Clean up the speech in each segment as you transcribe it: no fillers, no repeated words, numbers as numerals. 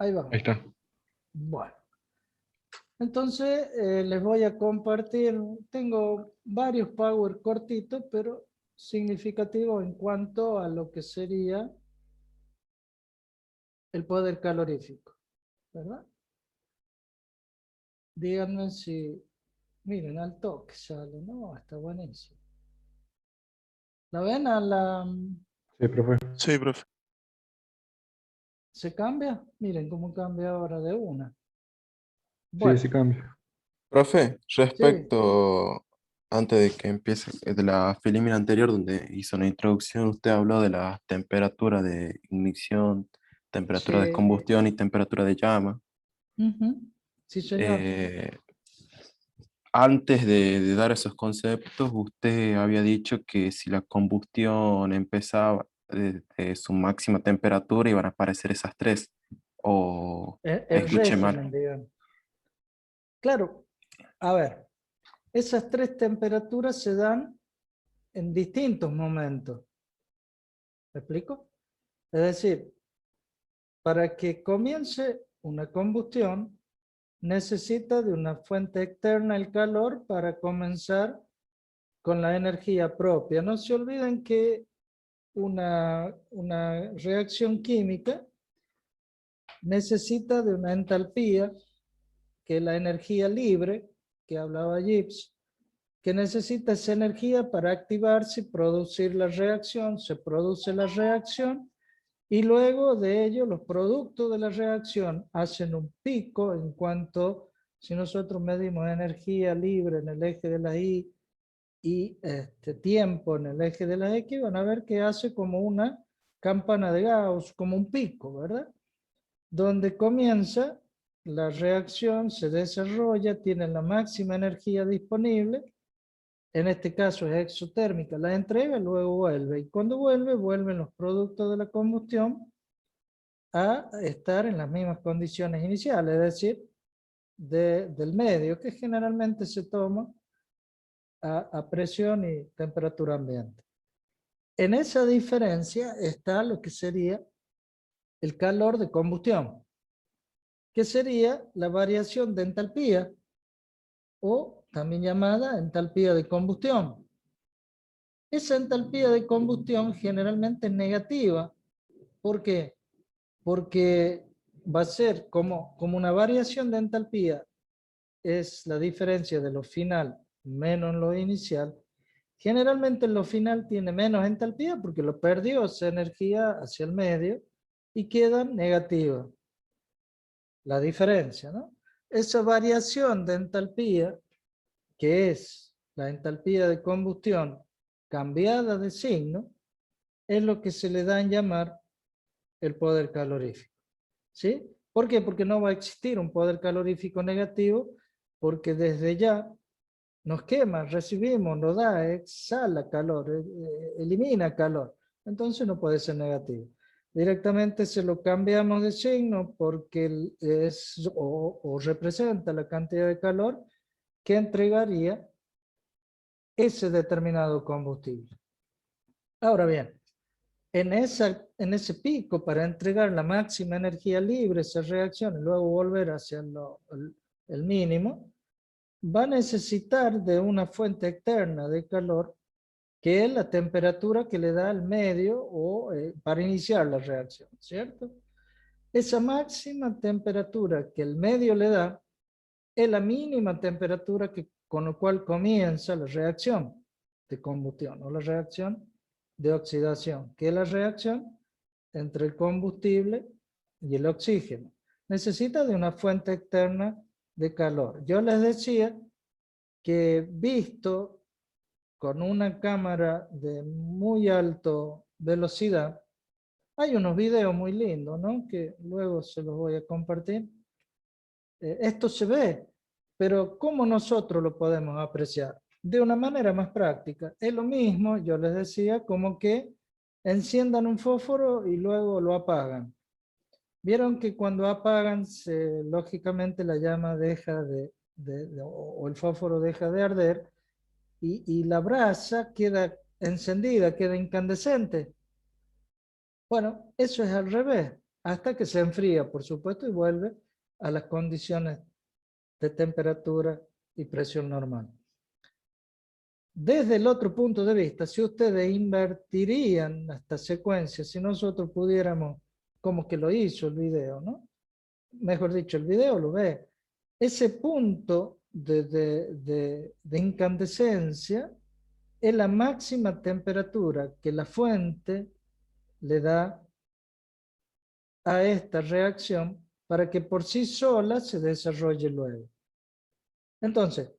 Ahí va. Ahí está. Bueno, entonces les voy a compartir, tengo varios power cortitos, pero significativos en cuanto a lo que sería el poder calorífico, ¿verdad? Díganme si, miren, al toque sale, ¿no? Está buenísimo. ¿La ven a la, Sí, profe. Sí, profe. se cambia? Miren cómo cambia ahora de una. Sí, Bueno, sí cambia. Profe, sí, respecto, antes de que empiece, de la filmina anterior donde hizo una introducción, usted habló de la temperatura de ignición, temperatura de sí, combustión y temperatura de llama. ujú, sí, señor. Eh, Antes de dar esos conceptos, usted había dicho que si la combustión empezaba desde su máxima temperatura iban a aparecer esas tres, o El escuché mal. régimen, digamos. Claro, a ver, esas tres temperaturas se dan en distintos momentos. ¿Me explico? Es decir, para que comience una combustión, necesita de una fuente externa el calor para comenzar con la energía propia. No se olviden que una reacción química necesita de una entalpía, que es la energía libre, que hablaba Gibbs, que necesita esa energía para activarse y producir la reacción. Se produce la reacción y luego de ello los productos de la reacción hacen un pico en cuanto, si nosotros medimos energía libre en el eje de la Y y tiempo en el eje de la X, van a ver que hace como una campana de Gauss, como un pico, ¿verdad? Donde comienza la reacción, se desarrolla, tiene la máxima energía disponible, en este caso es exotérmica, la entrega, luego vuelve, y cuando vuelve, vuelven los productos de la combustión a estar en las mismas condiciones iniciales, es decir, del medio, que generalmente se toma a presión y temperatura ambiente. En esa diferencia está lo que sería el calor de combustión, que sería la variación de entalpía, o también llamada entalpía de combustión. Esa entalpía de combustión generalmente es negativa. ¿Por qué? Porque va a ser como una variación de entalpía, es la diferencia de lo final menos lo inicial. Generalmente lo final tiene menos entalpía porque lo perdió esa energía hacia el medio y queda negativa. La diferencia, ¿no? Esa variación de entalpía, que es la entalpía de combustión cambiada de signo, es lo que se le da en llamar el poder calorífico. ¿Sí? ¿Por qué? Porque no va a existir un poder calorífico negativo, porque desde ya nos quema, recibimos, nos da, exhala calor, elimina calor. Entonces no puede ser negativo. Directamente se lo cambiamos de signo porque es o representa la cantidad de calor que entregaría ese determinado combustible. Ahora bien, en ese pico, para entregar la máxima energía libre, esa reacción, y luego volver hacia el mínimo, va a necesitar de una fuente externa de calor, que es la temperatura que le da el medio o para iniciar la reacción, ¿cierto? Esa máxima temperatura que el medio le da es la mínima temperatura con la cual comienza la reacción de combustión o la reacción de oxidación, que es la reacción entre el combustible y el oxígeno. Necesita de una fuente externa de calor. Yo les decía que visto con una cámara de muy alta velocidad, hay unos videos muy lindos, ¿no? Que luego se los voy a compartir. Esto se ve, pero ¿cómo nosotros lo podemos apreciar? De una manera más práctica. Es lo mismo, yo les decía, como que enciendan un fósforo y luego lo apagan. Vieron que cuando apagan, lógicamente la llama deja o el fósforo deja de arder, y la brasa queda encendida, queda incandescente. Bueno, eso es al revés. hasta que se enfría, por supuesto, y vuelve a las condiciones de temperatura y presión normal. Desde el otro punto de vista, si ustedes invertirían esta secuencia, si nosotros pudiéramos, como que lo hizo el video, ¿no? Mejor dicho, el video lo ve. Ese punto de incandescencia es la máxima temperatura que la fuente le da a esta reacción para que por sí sola se desarrolle luego. Entonces,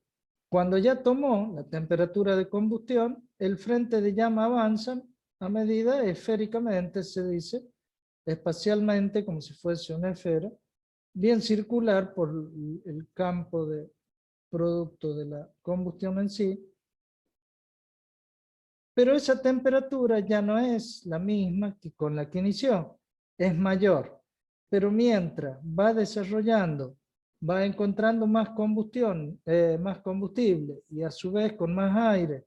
cuando ya tomó la temperatura de combustión, el frente de llama avanza a medida esféricamente, se dice, espacialmente, como si fuese una esfera, bien circular por el campo de producto de la combustión en sí. Pero esa temperatura ya no es la misma que con la que inició, es mayor. Pero mientras va desarrollando, va encontrando más combustión, más combustible, y a su vez con más aire,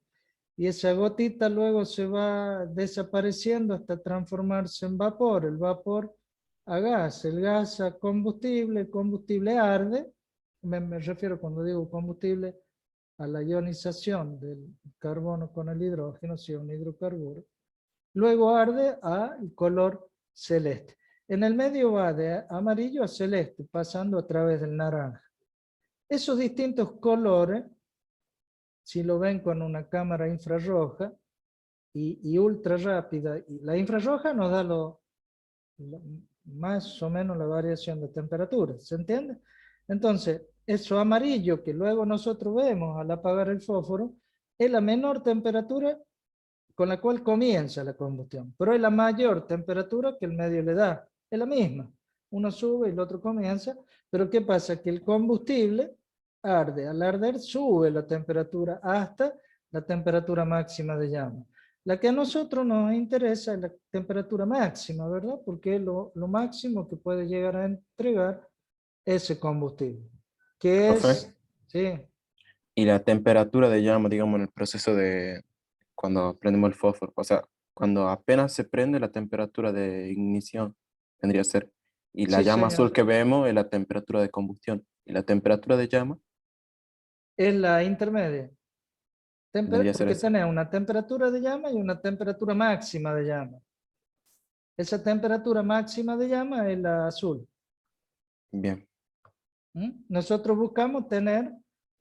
y esa gotita luego se va desapareciendo hasta transformarse en vapor, el vapor a gas, el gas a combustible, el combustible arde, me refiero cuando digo combustible, a la ionización del carbono con el hidrógeno, si es un hidrocarburo, luego arde al color celeste. En el medio va de amarillo a celeste, pasando a través del naranja. Esos distintos colores, si lo ven con una cámara infrarroja y ultra rápida, y la infrarroja nos da más o menos la variación de temperatura, ¿se entiende? Entonces, eso amarillo que luego nosotros vemos al apagar el fósforo, es la menor temperatura con la cual comienza la combustión, pero es la mayor temperatura que el medio le da, es la misma. Uno sube y el otro comienza, pero ¿qué pasa? Que el combustible arde, al arder sube la temperatura hasta la temperatura máxima de llama. La que a nosotros nos interesa es la temperatura máxima, ¿verdad? Porque es lo máximo que puede llegar a entregar ese combustible. Que Profe, es, sí, y la temperatura de llama, digamos, en el proceso de cuando prendemos el fósforo, o sea, cuando apenas se prende la temperatura de ignición, vendría a ser, y la sí, llama azul señor. que vemos es la temperatura de combustión, y la temperatura de llama Es la intermedia. vendría a ser Porque esa. tenés una temperatura de llama y una temperatura máxima de llama. Esa temperatura máxima de llama es la azul. Bien, Nosotros buscamos tener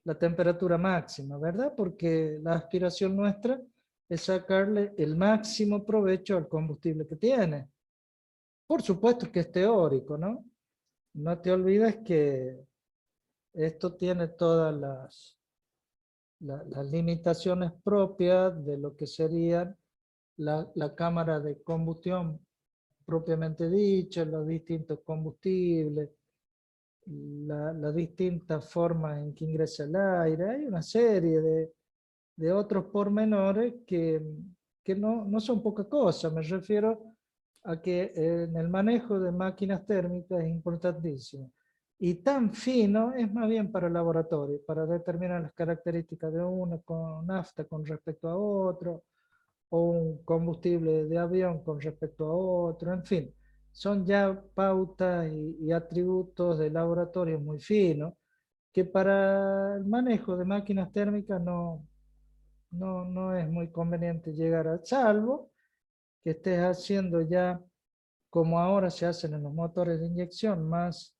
la temperatura máxima, ¿verdad? Porque la aspiración nuestra es sacarle el máximo provecho al combustible que tiene. Por supuesto que es teórico, ¿no? No te olvides que esto tiene todas las limitaciones propias de lo que serían la cámara de combustión propiamente dicha, los distintos combustibles, la distinta forma en que ingresa el aire. Hay una serie de otros pormenores que no son poca cosa. Me refiero a que en el manejo de máquinas térmicas es importantísimo. Y tan fino es más bien para el laboratorio, para determinar las características de una con nafta con respecto a otro, o un combustible de avión con respecto a otro, en fin, son ya pautas y atributos de laboratorio muy finos que para el manejo de máquinas térmicas no es muy conveniente llegar a, salvo que estés haciendo ya, como ahora se hacen en los motores de inyección, más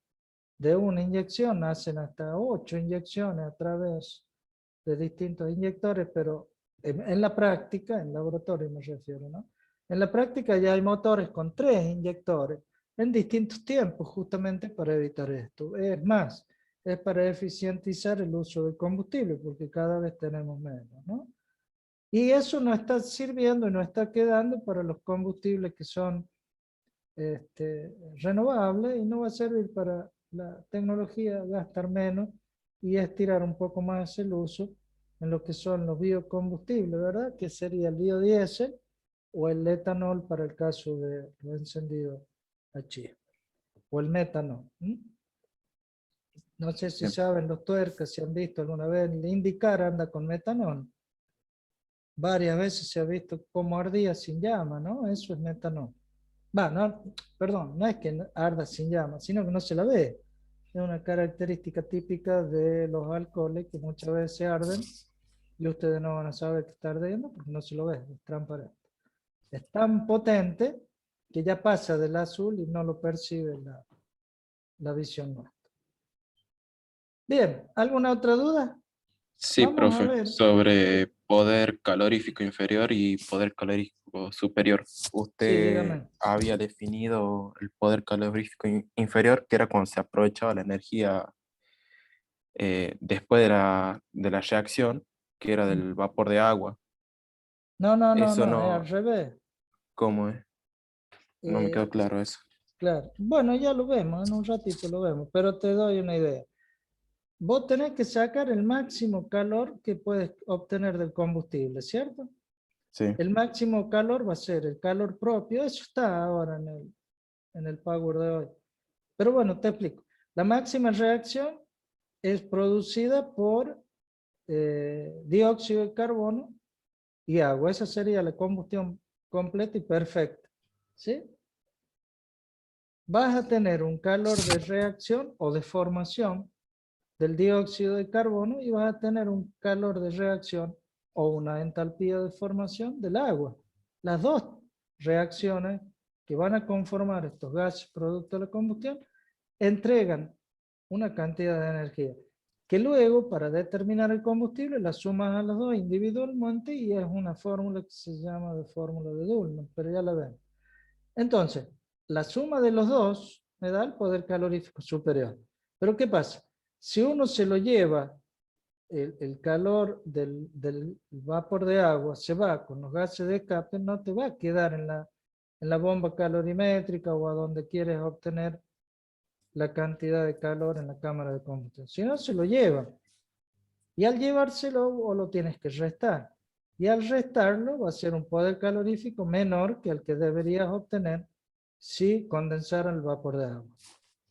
de una inyección, hacen hasta 8 inyecciones a través de distintos inyectores, pero en la práctica, en laboratorio me refiero, ¿no? En la práctica ya hay motores con 3 inyectores en distintos tiempos, justamente para evitar esto. Es más, es para eficientizar el uso del combustible, porque cada vez tenemos menos, ¿no? Y eso no está sirviendo y no está quedando para los combustibles que son renovables, y no va a servir para la tecnología gastar menos y estirar un poco más el uso en lo que son los biocombustibles, ¿verdad? Que sería el biodiesel o el etanol para el caso de los encendidos a chispa, o el metanol. No sé si bien. saben los tuercas, si han visto alguna vez, el IndyCar anda con metanol. Varias veces se ha visto cómo ardía sin llama, ¿no? Eso es metanol. Va, no, perdón, no es que arda sin llama, sino que no se la ve. Es una característica típica de los alcoholes que muchas veces arden y ustedes no van a saber que está ardiendo porque no se lo ve, es transparente. Es tan potente que ya pasa del azul y no lo percibe la visión nuestra. Bien, ¿alguna otra duda? Sí, Vamos a profe, ver. sobre poder calorífico inferior y poder calorífico superior. Sí, Usted dígame. había definido el poder calorífico inferior, que era cuando se aprovechaba la energía después de la reacción, que era del vapor de agua. No, no, no, Eso no, es al no, revés. ¿cómo es? No me Eh, quedó claro eso. claro. Bueno, ya lo vemos, en un ratito lo vemos, pero te doy una idea. Vos tenés que sacar el máximo calor que puedes obtener del combustible, ¿cierto? Sí, El máximo calor va a ser el calor propio, eso está ahora en el Power de hoy. Pero bueno, te explico. La máxima reacción es producida por dióxido de carbono y agua. Esa sería la combustión completa y perfecta. ¿Sí? Vas a tener un calor de reacción o de formación del dióxido de carbono y vas a tener un calor de reacción o una entalpía de formación del agua. Las dos reacciones que van a conformar estos gases producto de la combustión entregan una cantidad de energía que luego para determinar el combustible la sumas a las dos individualmente y es una fórmula que se llama de fórmula de Dulman, pero ya la ven. Entonces, la suma de los dos me da el poder calorífico superior. Pero ¿qué pasa? Si uno se lo lleva, el calor del vapor de agua se va con los gases de escape, no te va a quedar en la bomba calorimétrica o a donde quieres obtener la cantidad de calor en la cámara de combustión. Si no, se lo lleva. Y al llevárselo, o lo tienes que restar. Y al restarlo, va a ser un poder calorífico menor que el que deberías obtener si condensara el vapor de agua.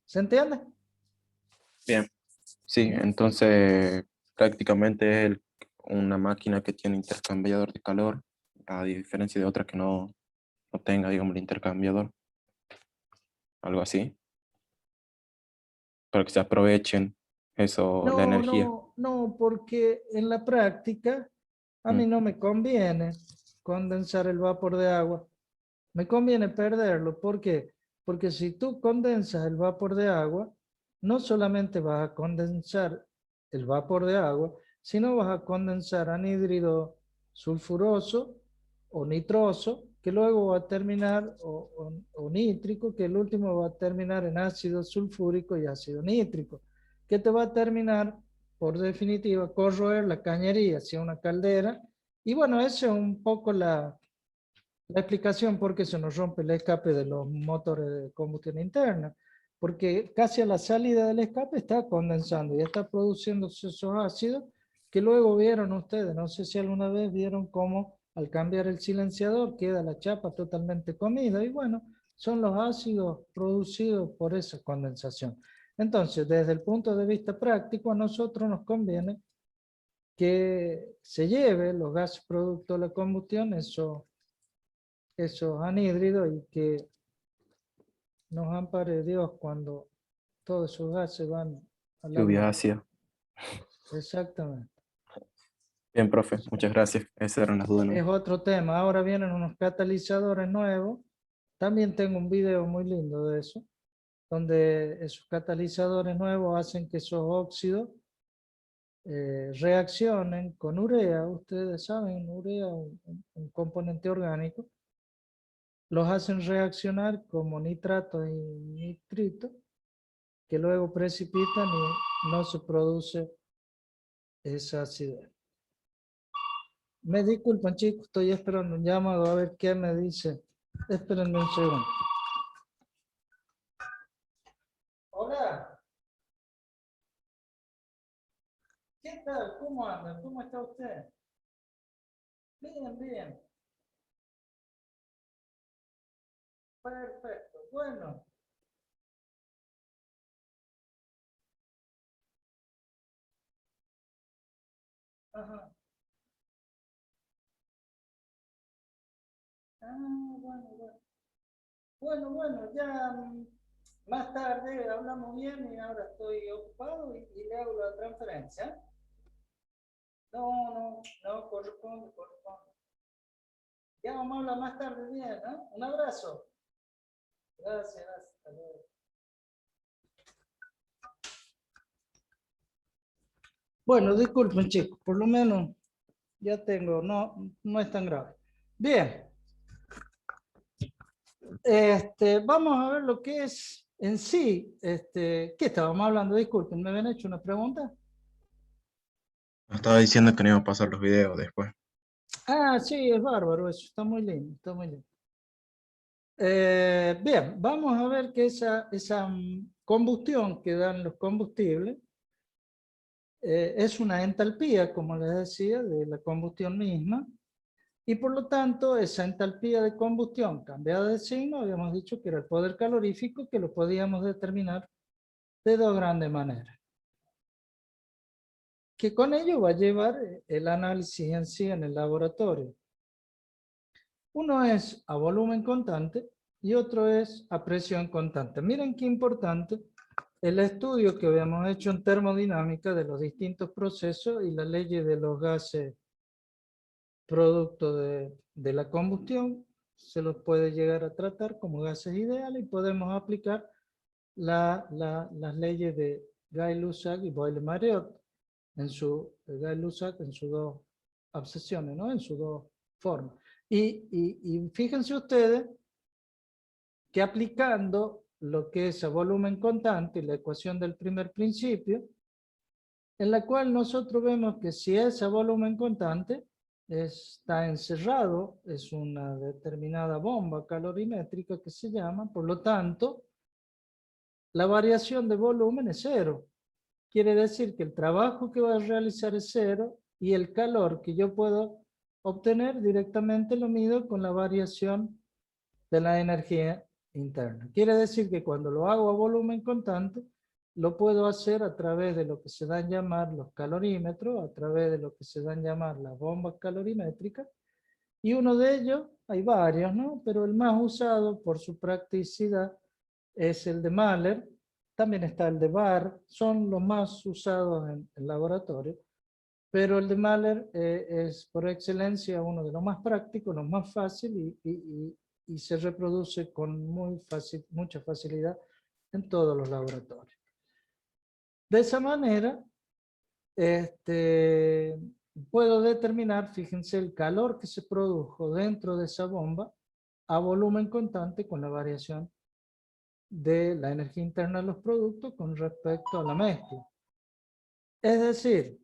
¿Se entiende? bien. Sí, ¿Mm? entonces prácticamente es una máquina que tiene intercambiador de calor, a diferencia de otra que no tenga, digamos, el intercambiador, algo así, para que se aprovechen eso, la No, energía. no, no, porque en la práctica a mí Mm, no me conviene condensar el vapor de agua. Me conviene perderlo. ¿Por qué? Porque si tú condensas el vapor de agua, no solamente vas a condensar el vapor de agua, sino vas a condensar anhídrido sulfuroso o nitroso, que luego va a terminar, o nítrico, que el último va a terminar en ácido sulfúrico y ácido nítrico, que te va a terminar, por definitiva, corroer la cañería hacia una caldera. Y bueno, esa es un poco la explicación por qué se nos rompe el escape de los motores de combustión interna, porque casi a la salida del escape está condensando y está produciendo esos ácidos que luego vieron ustedes, no sé si alguna vez vieron cómo al cambiar el silenciador queda la chapa totalmente comida y bueno, son los ácidos producidos por esa condensación. Entonces, desde el punto de vista práctico, a nosotros nos conviene que se lleve los gases producto de la combustión, esos anhídridos y que nos ampare Dios cuando todos esos gases van al lluvia agua. ácida. Exactamente. Bien, profe, muchas gracias. Esas eran las dudas, ¿no? Es otro tema. Ahora vienen unos catalizadores nuevos. También tengo un video muy lindo de eso, donde esos catalizadores nuevos hacen que esos óxidos reaccionen con urea. Ustedes saben, urea, un componente orgánico, los hacen reaccionar como nitrato y nitrito que luego precipitan y no se produce esa acidez. Me disculpan, chicos, estoy esperando un llamado a ver qué me dice. Espérenme un segundo. Hola, ¿qué tal? ¿Cómo anda? ¿Cómo está usted? Bien, bien. Perfecto. Bueno, ajá. Ah, bueno, bueno. Bueno, ya más tarde hablamos bien y ahora estoy ocupado y le hago la transferencia. No, corresponde. Ya vamos a hablar más tarde bien, ¿no? Un abrazo. Gracias, hasta luego. Bueno, disculpen chicos, por lo menos ya tengo, no es tan grave. Bien, vamos a ver lo que es en sí, ¿qué estábamos hablando? Disculpen, ¿me habían hecho una pregunta? Me estaba diciendo que no iba a pasar los videos después. Ah, sí, es bárbaro, eso está muy lindo, está muy lindo. Bien, vamos a ver que esa combustión que dan los combustibles es una entalpía, como les decía, de la combustión misma, y por lo tanto esa entalpía de combustión cambiada de signo, habíamos dicho que era el poder calorífico, que lo podíamos determinar de dos grandes maneras. Que con ello va a llevar el análisis en sí en el laboratorio. Uno es a volumen constante y otro es a presión constante. Miren qué importante el estudio que habíamos hecho en termodinámica de los distintos procesos y la ley de los gases producto de la combustión, se los puede llegar a tratar como gases ideales y podemos aplicar las leyes de Gay-Lussac y Boyle-Mariotte en Gay-Lussac en sus dos obsesiones, ¿no? En sus dos formas. Y fíjense ustedes que aplicando lo que es a volumen constante, la ecuación del primer principio, en la cual nosotros vemos que si es a volumen constante, está encerrado, es una determinada bomba calorimétrica que se llama, por lo tanto, la variación de volumen es cero. Quiere decir que el trabajo que va a realizar es cero y el calor que yo puedo obtener directamente lo mido con la variación de la energía interna. Quiere decir que cuando lo hago a volumen constante, lo puedo hacer a través de lo que se dan llamar los calorímetros, a través de lo que se dan llamar las bombas calorimétricas, y uno de ellos, hay varios, ¿no? Pero el más usado por su practicidad es el de Mahler, también está el de Barr, son los más usados en el laboratorio, pero el de Mahler es por excelencia uno de los más prácticos, los más fácil y se reproduce con mucha facilidad en todos los laboratorios. De esa manera, puedo determinar, fíjense, el calor que se produjo dentro de esa bomba a volumen constante con la variación de la energía interna de los productos con respecto a la mezcla. Es decir,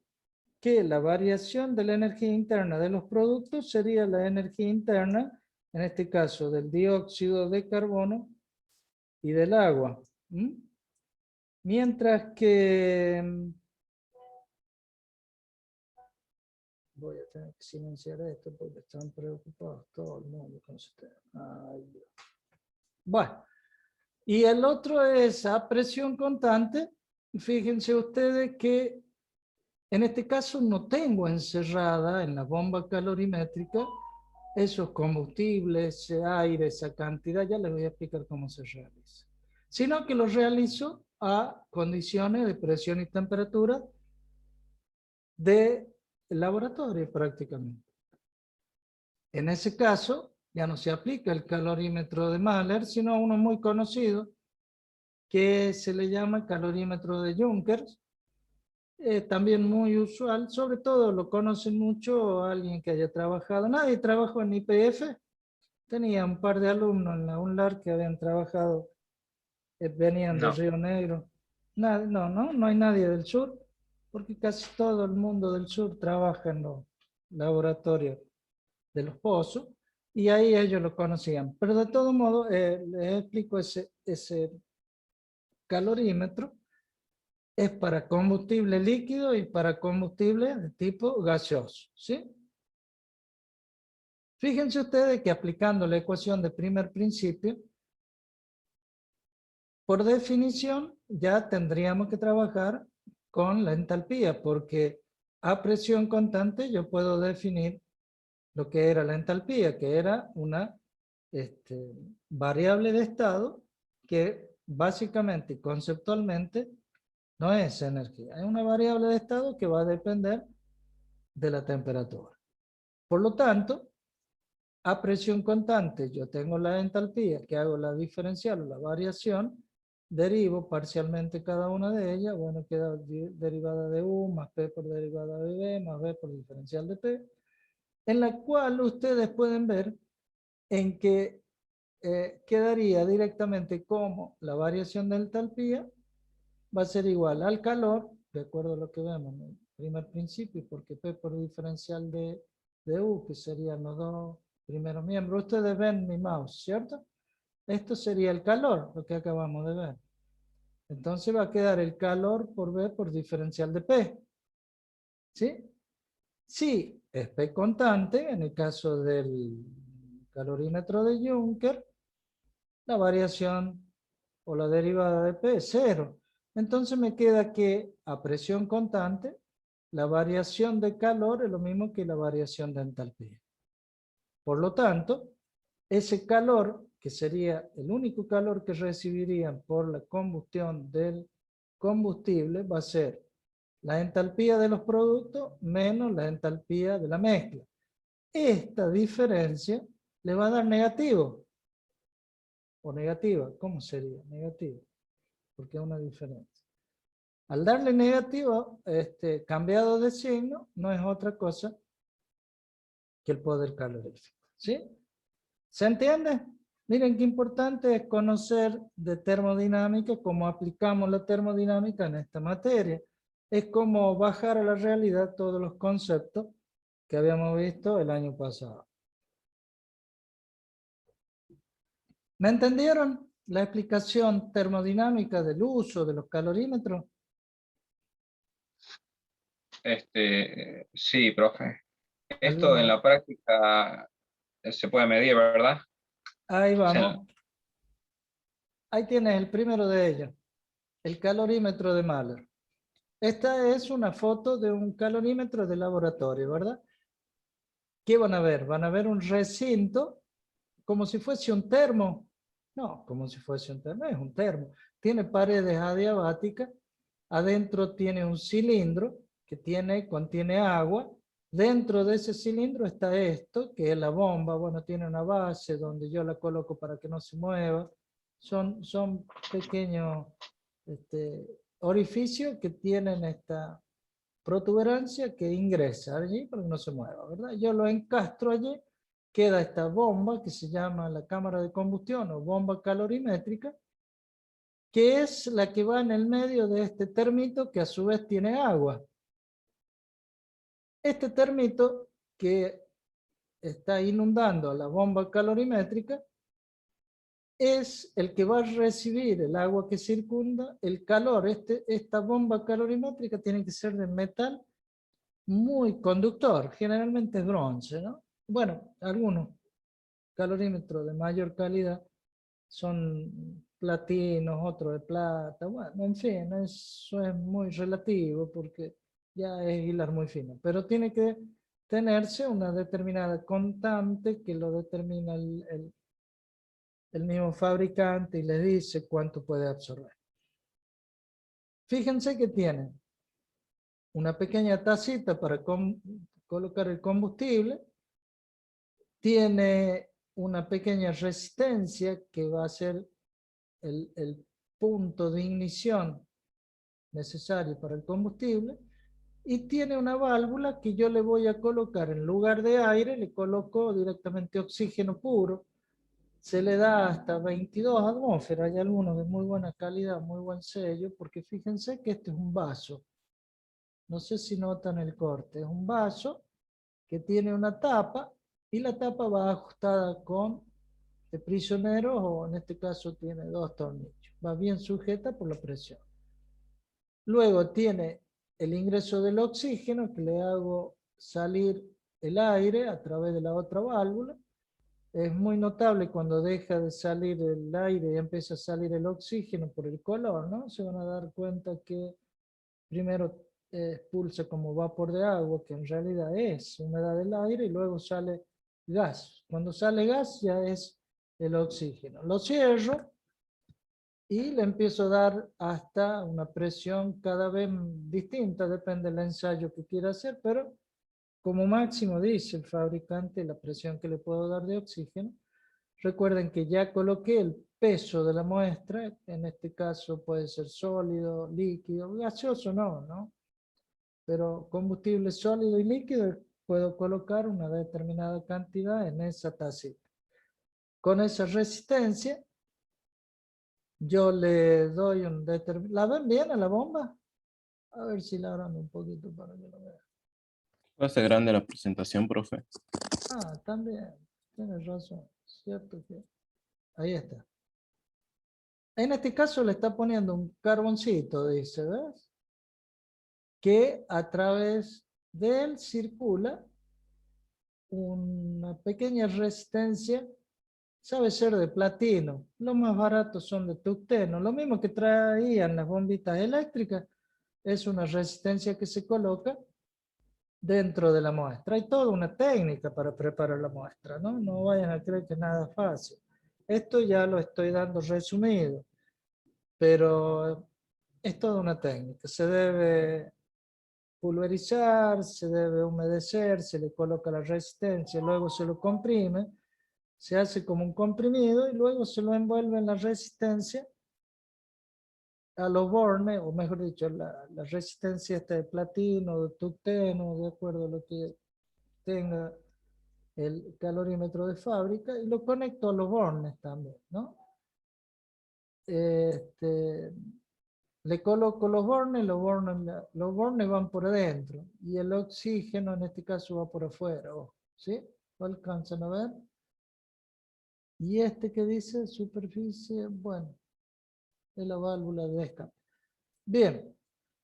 que la variación de la energía interna de los productos sería la energía interna, en este caso del dióxido de carbono y del agua. Mientras que, voy a tener que silenciar esto porque están preocupados todo el mundo con este tema. Ay, Dios. Bueno, y el otro es a presión constante. Fíjense ustedes que en este caso no tengo encerrada en la bomba calorimétrica esos combustibles, ese aire, esa cantidad, ya les voy a explicar cómo se realiza. Sino que lo realizo a condiciones de presión y temperatura de laboratorio prácticamente. En ese caso, ya no se aplica el calorímetro de Mahler, sino uno muy conocido que se le llama calorímetro de Junkers, también muy usual, sobre todo lo conocen mucho alguien que haya trabajado, nadie trabajó en IPF, tenía un par de alumnos en la UNLAR que habían trabajado, venían de No. Río Negro, no hay nadie del sur, porque casi todo el mundo del sur trabaja en los laboratorios de los pozos, y ahí ellos lo conocían, pero de todo modo les explico ese calorímetro, es para combustible líquido y para combustible de tipo gaseoso, ¿sí? Fíjense ustedes que aplicando la ecuación de primer principio, por definición ya tendríamos que trabajar con la entalpía, porque a presión constante yo puedo definir lo que era la entalpía, que era una variable de estado que básicamente y conceptualmente no es energía. Es una variable de estado que va a depender de la temperatura. Por lo tanto, a presión constante yo tengo la entalpía, que hago la diferencial o la variación, derivo parcialmente cada una de ellas, bueno, queda derivada de U más P por derivada de B más B por diferencial de P, en la cual ustedes pueden ver en que quedaría directamente como la variación de entalpía va a ser igual al calor, de acuerdo a lo que vemos en el primer principio, porque P por diferencial de U, que serían los dos primeros miembros. Ustedes ven mi mouse, ¿cierto? Esto sería el calor, lo que acabamos de ver. Entonces va a quedar el calor por B por diferencial de P. ¿Sí? Si es P constante, en el caso del calorímetro de Juncker, la variación o la derivada de P es cero. Entonces me queda que a presión constante, la variación de calor es lo mismo que la variación de entalpía. Por lo tanto, ese calor, que sería el único calor que recibirían por la combustión del combustible, va a ser la entalpía de los productos menos la entalpía de la mezcla. Esta diferencia le va a dar negativo. O negativa, ¿cómo sería? Negativa, porque es una diferencia. Al darle negativo, cambiado de signo, no es otra cosa que el poder calorífico. ¿Sí? ¿Se entiende? Miren qué importante es conocer de termodinámica, cómo aplicamos la termodinámica en esta materia. Es como bajar a la realidad todos los conceptos que habíamos visto el año pasado. ¿Me entendieron la explicación termodinámica del uso de los calorímetros? Sí, profe. Esto en ¿Alguno? la práctica se puede medir, ¿verdad? Ahí O sea, vamos. Ahí tienes el primero de ellos, el calorímetro de Mahler. Esta es una foto de un calorímetro de laboratorio, ¿verdad? ¿Qué van a ver? Van a ver un recinto como si fuese un termo. No, como si fuese un termo, es un termo. Tiene paredes adiabáticas, adentro tiene un cilindro que contiene agua. Dentro de ese cilindro está esto, que es la bomba. Bueno, tiene una base donde yo la coloco para que no se mueva. Son pequeños orificios que tienen esta protuberancia que ingresa allí para que no se mueva, ¿verdad? Yo lo encastro allí, queda esta bomba que se llama la cámara de combustión o bomba calorimétrica, que es la que va en el medio de este termito que a su vez tiene agua. Este termito que está inundando a la bomba calorimétrica es el que va a recibir el agua que circunda, el calor. Esta bomba calorimétrica tiene que ser de metal muy conductor, generalmente es bronce, ¿no? Bueno, algunos calorímetros de mayor calidad son platinos, otros de plata, bueno, en fin, eso es muy relativo porque ya es hilar muy fino, pero tiene que tenerse una determinada constante que lo determina el mismo fabricante y le dice cuánto puede absorber. Fíjense que tiene una pequeña tacita para colocar el combustible, tiene una pequeña resistencia que va a ser el punto de ignición necesario para el combustible, y tiene una válvula que yo le voy a colocar en lugar de aire, le coloco directamente oxígeno puro, se le da hasta 22 atmósferas, hay algunos de muy buena calidad, muy buen sello, porque fíjense que este es un vaso, no sé si notan el corte, es un vaso que tiene una tapa y la tapa va ajustada con prisioneros, o en este caso tiene dos tornillos, va bien sujeta por la presión. Luego tiene el ingreso del oxígeno, que le hago salir el aire a través de la otra válvula. Es muy notable cuando deja de salir el aire y empieza a salir el oxígeno por el color, ¿no? Se van a dar cuenta que primero expulsa como vapor de agua, que en realidad es humedad del aire, y luego sale gas. Cuando sale gas ya es el oxígeno. Lo cierro y le empiezo a dar hasta una presión cada vez distinta, depende del ensayo que quiera hacer, pero como máximo dice el fabricante la presión que le puedo dar de oxígeno. Recuerden que ya coloqué el peso de la muestra, en este caso puede ser sólido, líquido, gaseoso no, ¿no? Pero combustible sólido y líquido puedo colocar una determinada cantidad en esa tacita. Con esa resistencia, yo le doy un determinado... ¿La ven bien a la bomba? A ver si la agrando un poquito para que lo vean. Hace grande la presentación, profe. Ah, también, tienes razón, cierto que... Ahí está. En este caso le está poniendo un carboncito, dice, ¿ves? Que a través de él circula una pequeña resistencia, sabe ser de platino, los más baratos son de tungsteno, lo mismo que traían las bombitas eléctricas, es una resistencia que se coloca dentro de la muestra. Hay toda una técnica para preparar la muestra, ¿no? No vayan a creer que es nada fácil. Esto ya lo estoy dando resumido, pero es toda una técnica. Se debe pulverizar, se debe humedecer, se le coloca la resistencia, luego se lo comprime, se hace como un comprimido y luego se lo envuelve en la resistencia a los bornes, o mejor dicho, la resistencia esta de platino, de tungsteno, de acuerdo a lo que tenga el calorímetro de fábrica, y lo conecto a los bornes también, ¿no? Le coloco los bornes van por adentro, y el oxígeno en este caso va por afuera, ojo, ¿sí? ¿Lo alcanzan a ver? Y este que dice superficie, bueno, es la válvula de escape. Bien,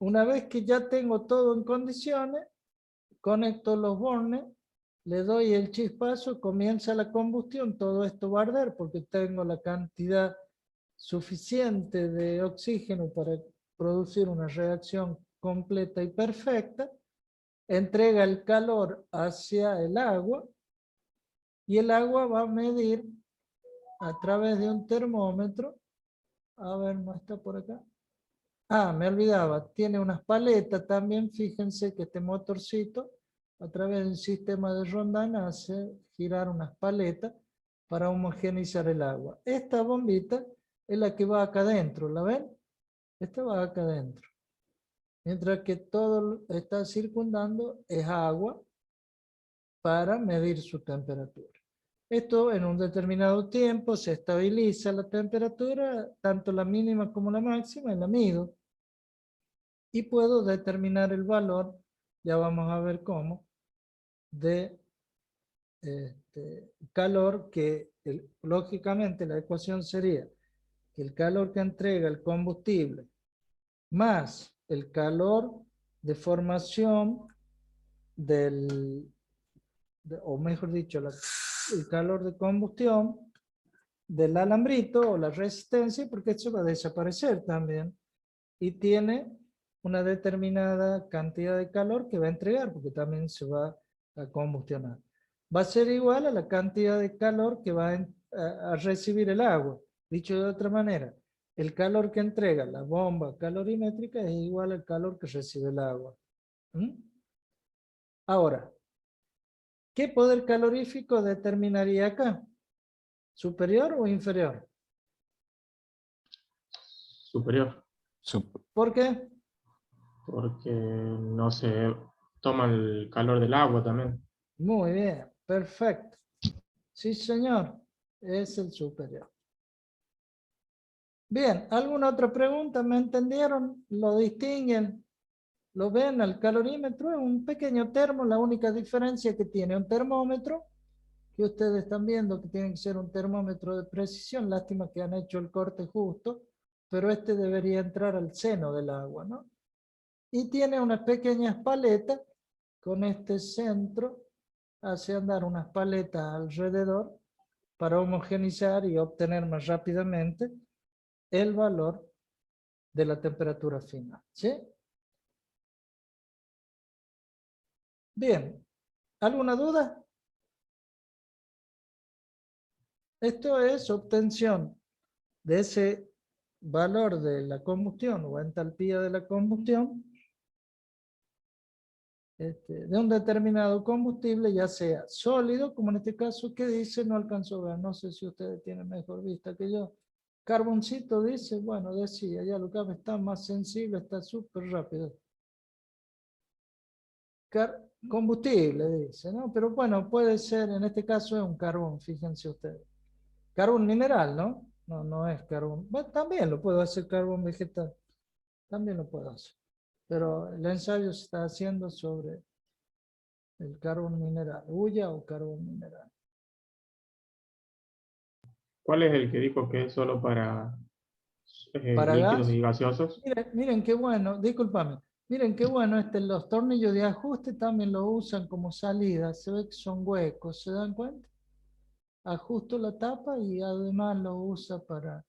una vez que ya tengo todo en condiciones, conecto los bornes, le doy el chispazo, comienza la combustión, todo esto va a arder porque tengo la cantidad suficiente de oxígeno para producir una reacción completa y perfecta, entrega el calor hacia el agua y el agua va a medir a través de un termómetro. A ver, no está por acá. Ah, me olvidaba, tiene unas paletas también, fíjense que este motorcito a través de un sistema de Rondán hace girar unas paletas para homogeneizar el agua. Esta bombita es la que va acá adentro, ¿la ven? Esta va acá adentro. Mientras que todo está circundando es agua para medir su temperatura. Esto en un determinado tiempo se estabiliza la temperatura, tanto la mínima como la máxima, y la mido. Y puedo determinar el valor, ya vamos a ver cómo, de calor que, lógicamente, la ecuación sería que el calor que entrega el combustible más el calor de formación o mejor dicho, el calor de combustión del alambrito o la resistencia, porque esto va a desaparecer también, y tiene una determinada cantidad de calor que va a entregar, porque también se va a combustionar. Va a ser igual a la cantidad de calor que va a recibir el agua. Dicho de otra manera, el calor que entrega la bomba calorimétrica es igual al calor que recibe el agua. ¿Mm? Ahora, ¿qué poder calorífico determinaría acá? ¿Superior o inferior? Superior, ¿Por qué? porque no se toma el calor del agua también. Muy bien, perfecto. Sí, señor, es el superior. Bien, ¿alguna otra pregunta? ¿Me entendieron? ¿Lo distinguen? ¿Lo ven? El calorímetro es un pequeño termo, la única diferencia que tiene un termómetro, que ustedes están viendo que tiene que ser un termómetro de precisión, lástima que han hecho el corte justo, pero este debería entrar al seno del agua, ¿no? Y tiene unas pequeñas paletas, con este centro, hace andar unas paletas alrededor para homogenizar y obtener más rápidamente el valor de la temperatura final. ¿Sí? Bien. ¿Alguna duda? Esto es obtención de ese valor de la combustión o entalpía de la combustión de un determinado combustible, ya sea sólido, como en este caso que dice, no alcanzo a ver, no sé si ustedes tienen mejor vista que yo. Carboncito dice, bueno, decía, ya lo que está más sensible, está súper rápido. Combustible, dice, ¿no? Pero bueno, puede ser, en este caso es un carbón, fíjense ustedes. Carbón mineral, ¿no? No, no es carbón. Bueno, también lo puedo hacer carbón vegetal. También lo puedo hacer. Pero el ensayo se está haciendo sobre el carbón mineral, hulla o carbón mineral. ¿Cuál es el que dijo que es solo para Para líquidos gas, y gaseosos? miren qué bueno, discúlpame, miren qué bueno, los tornillos de ajuste también lo usan como salida, se ve que son huecos, ¿se dan cuenta? Ajusto la tapa y además lo usa para...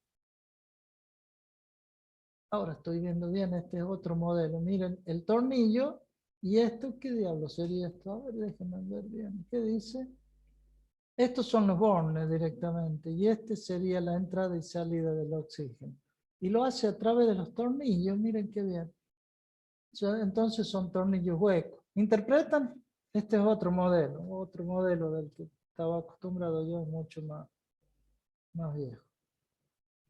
Ahora estoy viendo bien, este es otro modelo, miren, el tornillo, y esto, ¿qué diablo sería esto? A ver, déjenme ver bien, ¿qué dice? Estos son los bornes directamente, y este sería la entrada y salida del oxígeno. Y lo hace a través de los tornillos, miren qué bien. Entonces son tornillos huecos. ¿Interpretan? Este es otro modelo del que estaba acostumbrado yo, mucho más viejo.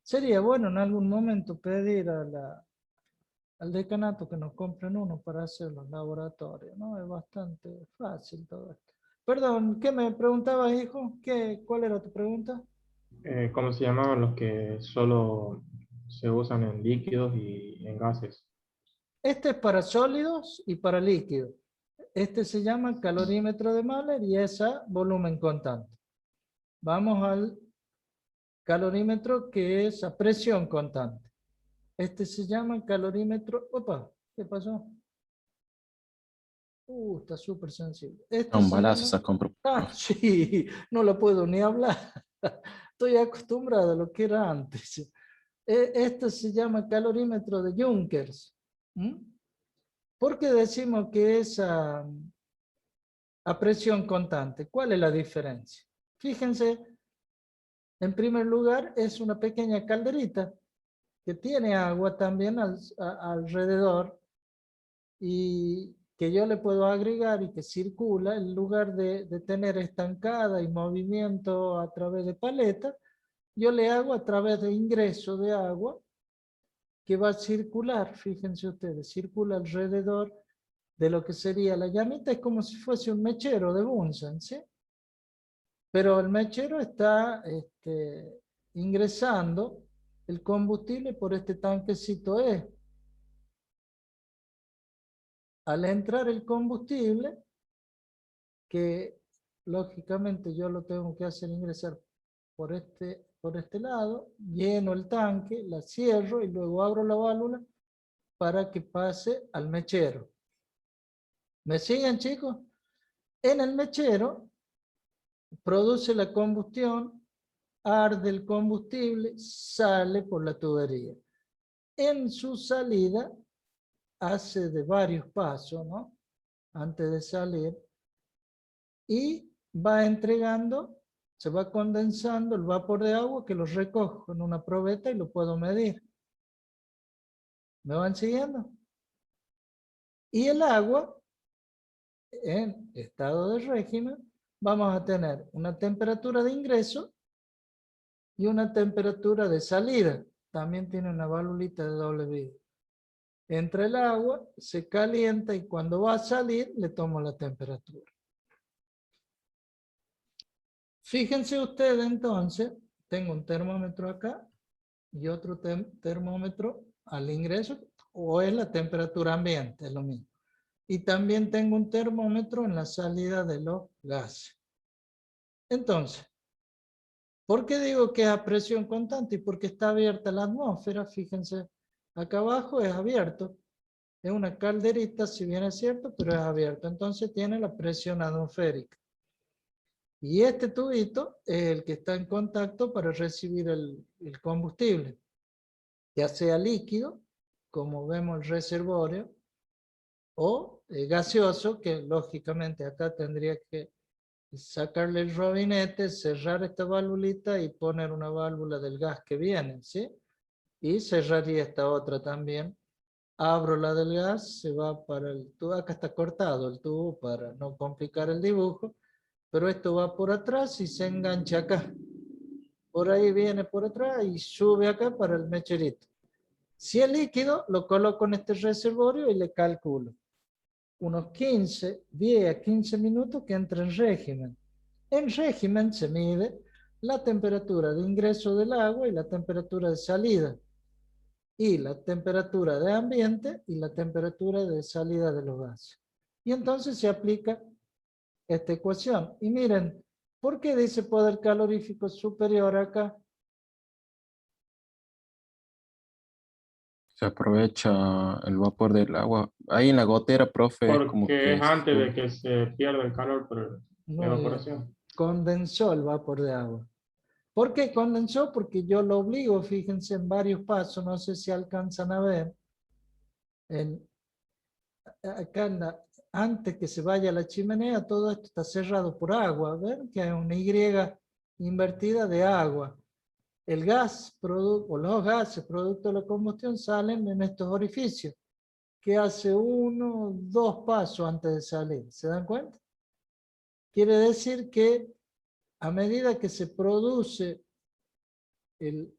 Sería bueno en algún momento pedir al decanato que nos compren uno para hacer los laboratorios, ¿no? Es bastante fácil todo esto. Perdón, ¿qué me preguntabas, hijo? ¿Cuál era tu pregunta? ¿Cómo se llamaban los que solo se usan en líquidos y en gases? Este es para sólidos y para líquidos. Este se llama calorímetro de Mahler y es a volumen constante. Vamos al calorímetro que es a presión constante. Este se llama calorímetro... Opa, ¿qué pasó? Está súper sensible. Este Un se balazo llama... esas compro. Ah, sí, no lo puedo ni hablar. Estoy acostumbrado a lo que era antes. Este se llama calorímetro de Junkers. ¿Por qué decimos que es a presión constante? ¿Cuál es la diferencia? Fíjense, en primer lugar, es una pequeña calderita que tiene agua también alrededor y que yo le puedo agregar y que circula en lugar de tener estancada y movimiento a través de paleta, yo le hago a través de ingreso de agua que va a circular, fíjense ustedes, circula alrededor de lo que sería la llamita, es como si fuese un mechero de Bunsen, ¿sí? Pero el mechero está ingresando el combustible por este tanquecito E. Al entrar el combustible, que lógicamente yo lo tengo que hacer ingresar por este lado, lleno el tanque, la cierro y luego abro la válvula para que pase al mechero. ¿Me siguen, chicos? En el mechero produce la combustión, arde el combustible, sale por la tubería. En su salida hace de varios pasos, ¿no? Antes de salir, y va entregando, se va condensando el vapor de agua que lo recojo en una probeta y lo puedo medir. ¿Me van siguiendo? Y el agua, en estado de régimen, vamos a tener una temperatura de ingreso y una temperatura de salida. También tiene una válvulita de doble vía. Entra el agua, se calienta y cuando va a salir le tomo la temperatura. Fíjense ustedes entonces, tengo un termómetro acá y otro termómetro al ingreso, o es la temperatura ambiente, es lo mismo. Y también tengo un termómetro en la salida de los gases. Entonces, ¿por qué digo que es a presión constante? Y porque está abierta la atmósfera, fíjense, acá abajo es abierto, es una calderita, si bien es cierto, pero es abierto, entonces tiene la presión atmosférica. Y este tubito es el que está en contacto para recibir el combustible, ya sea líquido, como vemos el reservorio, o gaseoso, que lógicamente acá tendría que sacarle el robinete, cerrar esta válvulita y poner una válvula del gas que viene, ¿sí? Y cerraría esta otra también. Abro la del gas, se va para el tubo. Acá está cortado el tubo para no complicar el dibujo, pero esto va por atrás y se engancha acá. Por ahí viene por atrás y sube acá para el mecherito. Si es líquido, lo coloco en este reservorio y le calculo unos 10 a 15 minutos que entre en régimen. En régimen se mide la temperatura de ingreso del agua y la temperatura de salida, y la temperatura de ambiente y la temperatura de salida de los gases. Y entonces se aplica esta ecuación. Y miren, ¿por qué dice poder calorífico superior acá? Se aprovecha el vapor del agua. Ahí en la gotera, profe, es como Porque que es antes de sube. que se pierda el calor por Muy bien. evaporación. Condensó el vapor de agua. ¿Por qué condensó? Porque yo lo obligo, fíjense, en varios pasos, no sé si alcanzan a ver. Acá antes que se vaya a la chimenea, todo esto está cerrado por agua. ¿Ven? Que hay una Y invertida de agua. El gas, o los gases producto de la combustión salen en estos orificios, que hace 1, 2 pasos antes de salir. ¿Se dan cuenta? Quiere decir que a medida que se produce el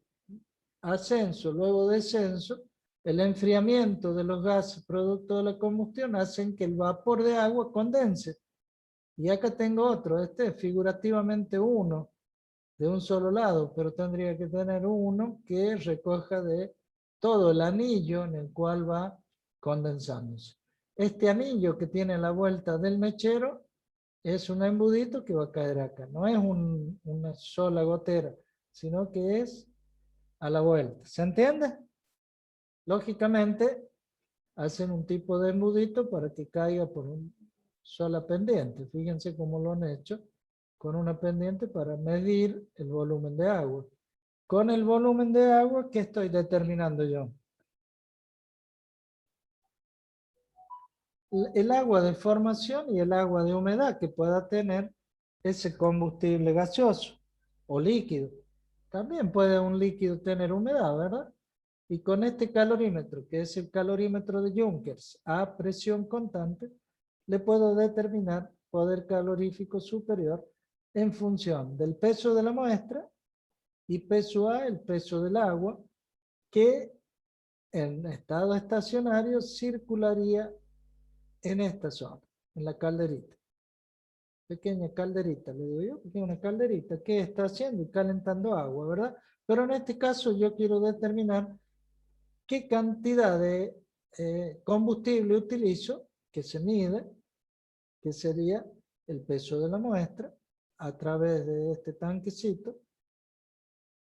ascenso, luego descenso, el enfriamiento de los gases producto de la combustión hacen que el vapor de agua condense. Y acá tengo otro, este es figurativamente uno, de un solo lado, pero tendría que tener uno que recoja de todo el anillo en el cual va condensándose. Este anillo que tiene la vuelta del mechero es un embudito que va a caer acá. No es una sola gotera, sino que es a la vuelta. ¿Se entiende? Lógicamente, hacen un tipo de embudito para que caiga por una sola pendiente. Fíjense cómo lo han hecho con una pendiente para medir el volumen de agua. Con el volumen de agua, ¿qué estoy determinando yo? El agua de formación y el agua de humedad que pueda tener ese combustible gaseoso o líquido. También puede un líquido tener humedad, ¿verdad? Y con este calorímetro, que es el calorímetro de Junkers, a presión constante, le puedo determinar poder calorífico superior en función del peso de la muestra y peso A, el peso del agua, que en estado estacionario circularía en esta zona, en la calderita. Pequeña calderita, le digo yo, porque es una calderita que está haciendo y calentando agua, ¿verdad? Pero en este caso yo quiero determinar qué cantidad de combustible utilizo, que se mide, que sería el peso de la muestra, a través de este tanquecito,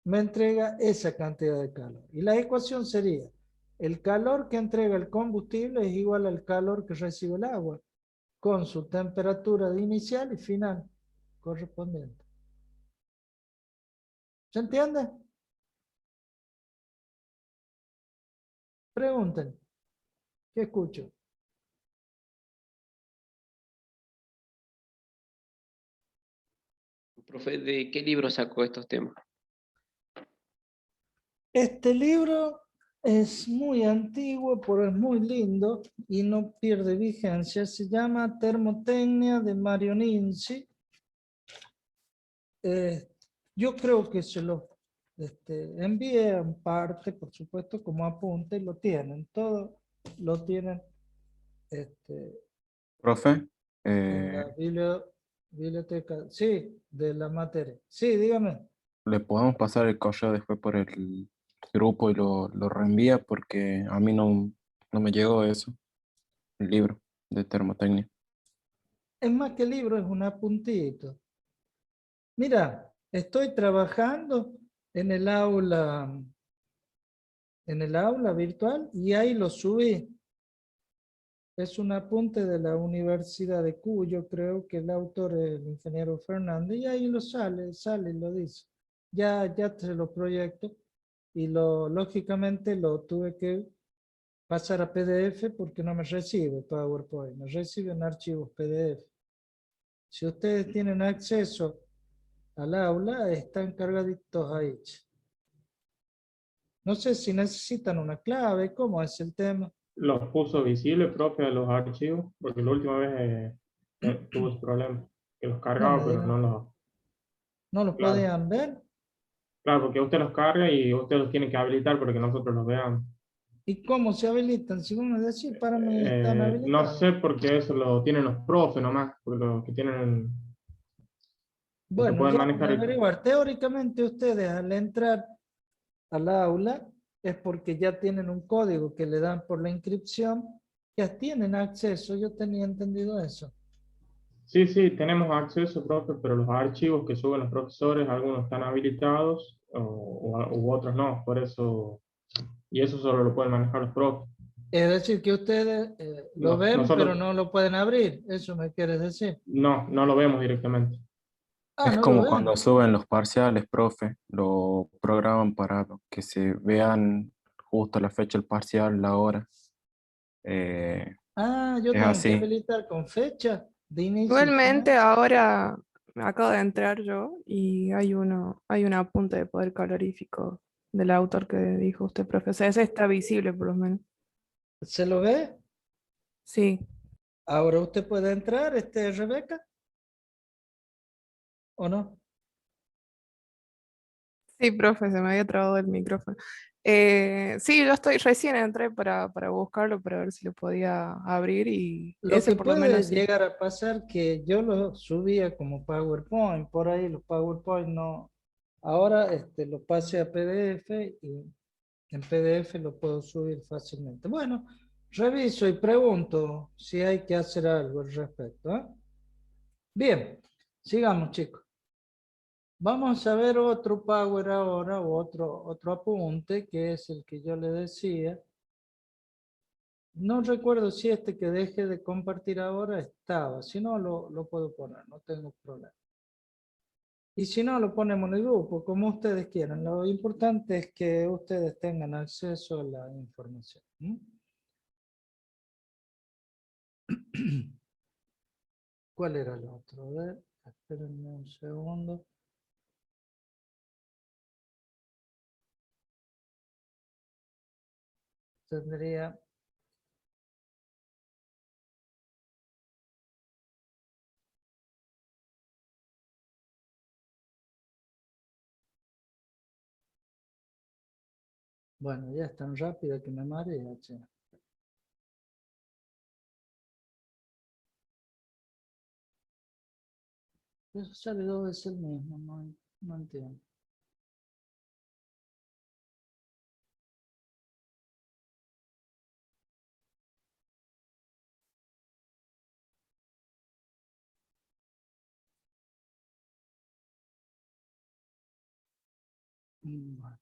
me entrega esa cantidad de calor. Y la ecuación sería, el calor que entrega el combustible es igual al calor que recibe el agua, con su temperatura de inicial y final correspondiente. ¿Se entiende? Pregunten. ¿Qué escucho? Profe, ¿de qué libro sacó estos temas? Este libro es muy antiguo, pero es muy lindo y no pierde vigencia. Se llama Termotecnia de Mario Ninzi. Yo creo que se lo envié en parte, por supuesto, como apunte, y lo tienen. Todo lo tienen Profe, en la biblioteca. Sí, de la materia. Sí, dígame. le podemos pasar el correo después por el grupo y lo reenvía porque a mí no me llegó eso, el libro de termotecnia. Es más que libro, es un apuntito. Mira, estoy trabajando en el aula virtual y ahí lo subí. Es un apunte de la Universidad de Cuyo, creo que el autor es el ingeniero Fernández, y ahí sale y lo dice. Ya te lo proyecto y lógicamente lo tuve que pasar a PDF porque no me recibe PowerPoint, me reciben archivos PDF. Si ustedes tienen acceso al aula, están cargaditos ahí. No sé si necesitan una clave, ¿cómo es el tema? Los puso visibles, profe, a los archivos, porque la última vez tuvo ese problema, que los No cargaba, me pero digan, no los... ¿no lo Claro, podían ver? claro, porque usted los carga y usted los tiene que habilitar para que nosotros los veamos. ¿Y cómo se habilitan? Si vos me decís, para mí están No habilitados. sé por qué eso lo tienen los profes nomás, porque los que tienen, los que Bueno, pueden ya voy manejar a el... averiguar. Teóricamente ustedes al entrar al aula es porque ya tienen un código que le dan por la inscripción, ya tienen acceso, yo tenía entendido eso. Sí, sí, tenemos acceso, profe, pero los archivos que suben los profesores, algunos están habilitados u otros no, por eso, y eso solo lo pueden manejar los profes. Es decir, que ustedes lo ven, pero Nosotros no lo pueden abrir, eso me quieres decir. no lo vemos directamente. Ah, Es no lo como cuando ven. suben los parciales, profe, lo programan para que se vean justo la fecha del parcial, la hora. Eh, Ah, yo es tengo que así. habilitar con fecha de inicio y Igualmente final. ahora me acabo de entrar yo y hay un apunte de poder calorífico del autor que dijo usted, profe. O sea, ese está visible por lo menos. ¿Se lo ve? Sí, Ahora usted puede entrar, Rebeca, ¿o no? sí, profe, se me había trabado el micrófono. Sí, yo recién entré para buscarlo, para ver si lo podía abrir y Lo ese que por lo puede menos sí. llegar a pasar que yo lo subía como PowerPoint, por ahí los PowerPoint no. Ahora lo pase a PDF y en PDF lo puedo subir fácilmente. Bueno, reviso y pregunto si hay que hacer algo al respecto. ¿Eh? Bien, sigamos, chicos. Vamos a ver otro Power ahora, o otro apunte, que es el que yo le decía. No recuerdo si este que deje de compartir ahora estaba. Si no, lo puedo poner, no tengo problema. Y si no, lo ponemos en el grupo, como ustedes quieran. Lo importante es que ustedes tengan acceso a la información. ¿Cuál era el otro? A ver, espérenme un segundo. Tendría... Bueno, ya es tan rápida que me marea, che. Eso sale dos veces el mismo, no entiendo. Bueno,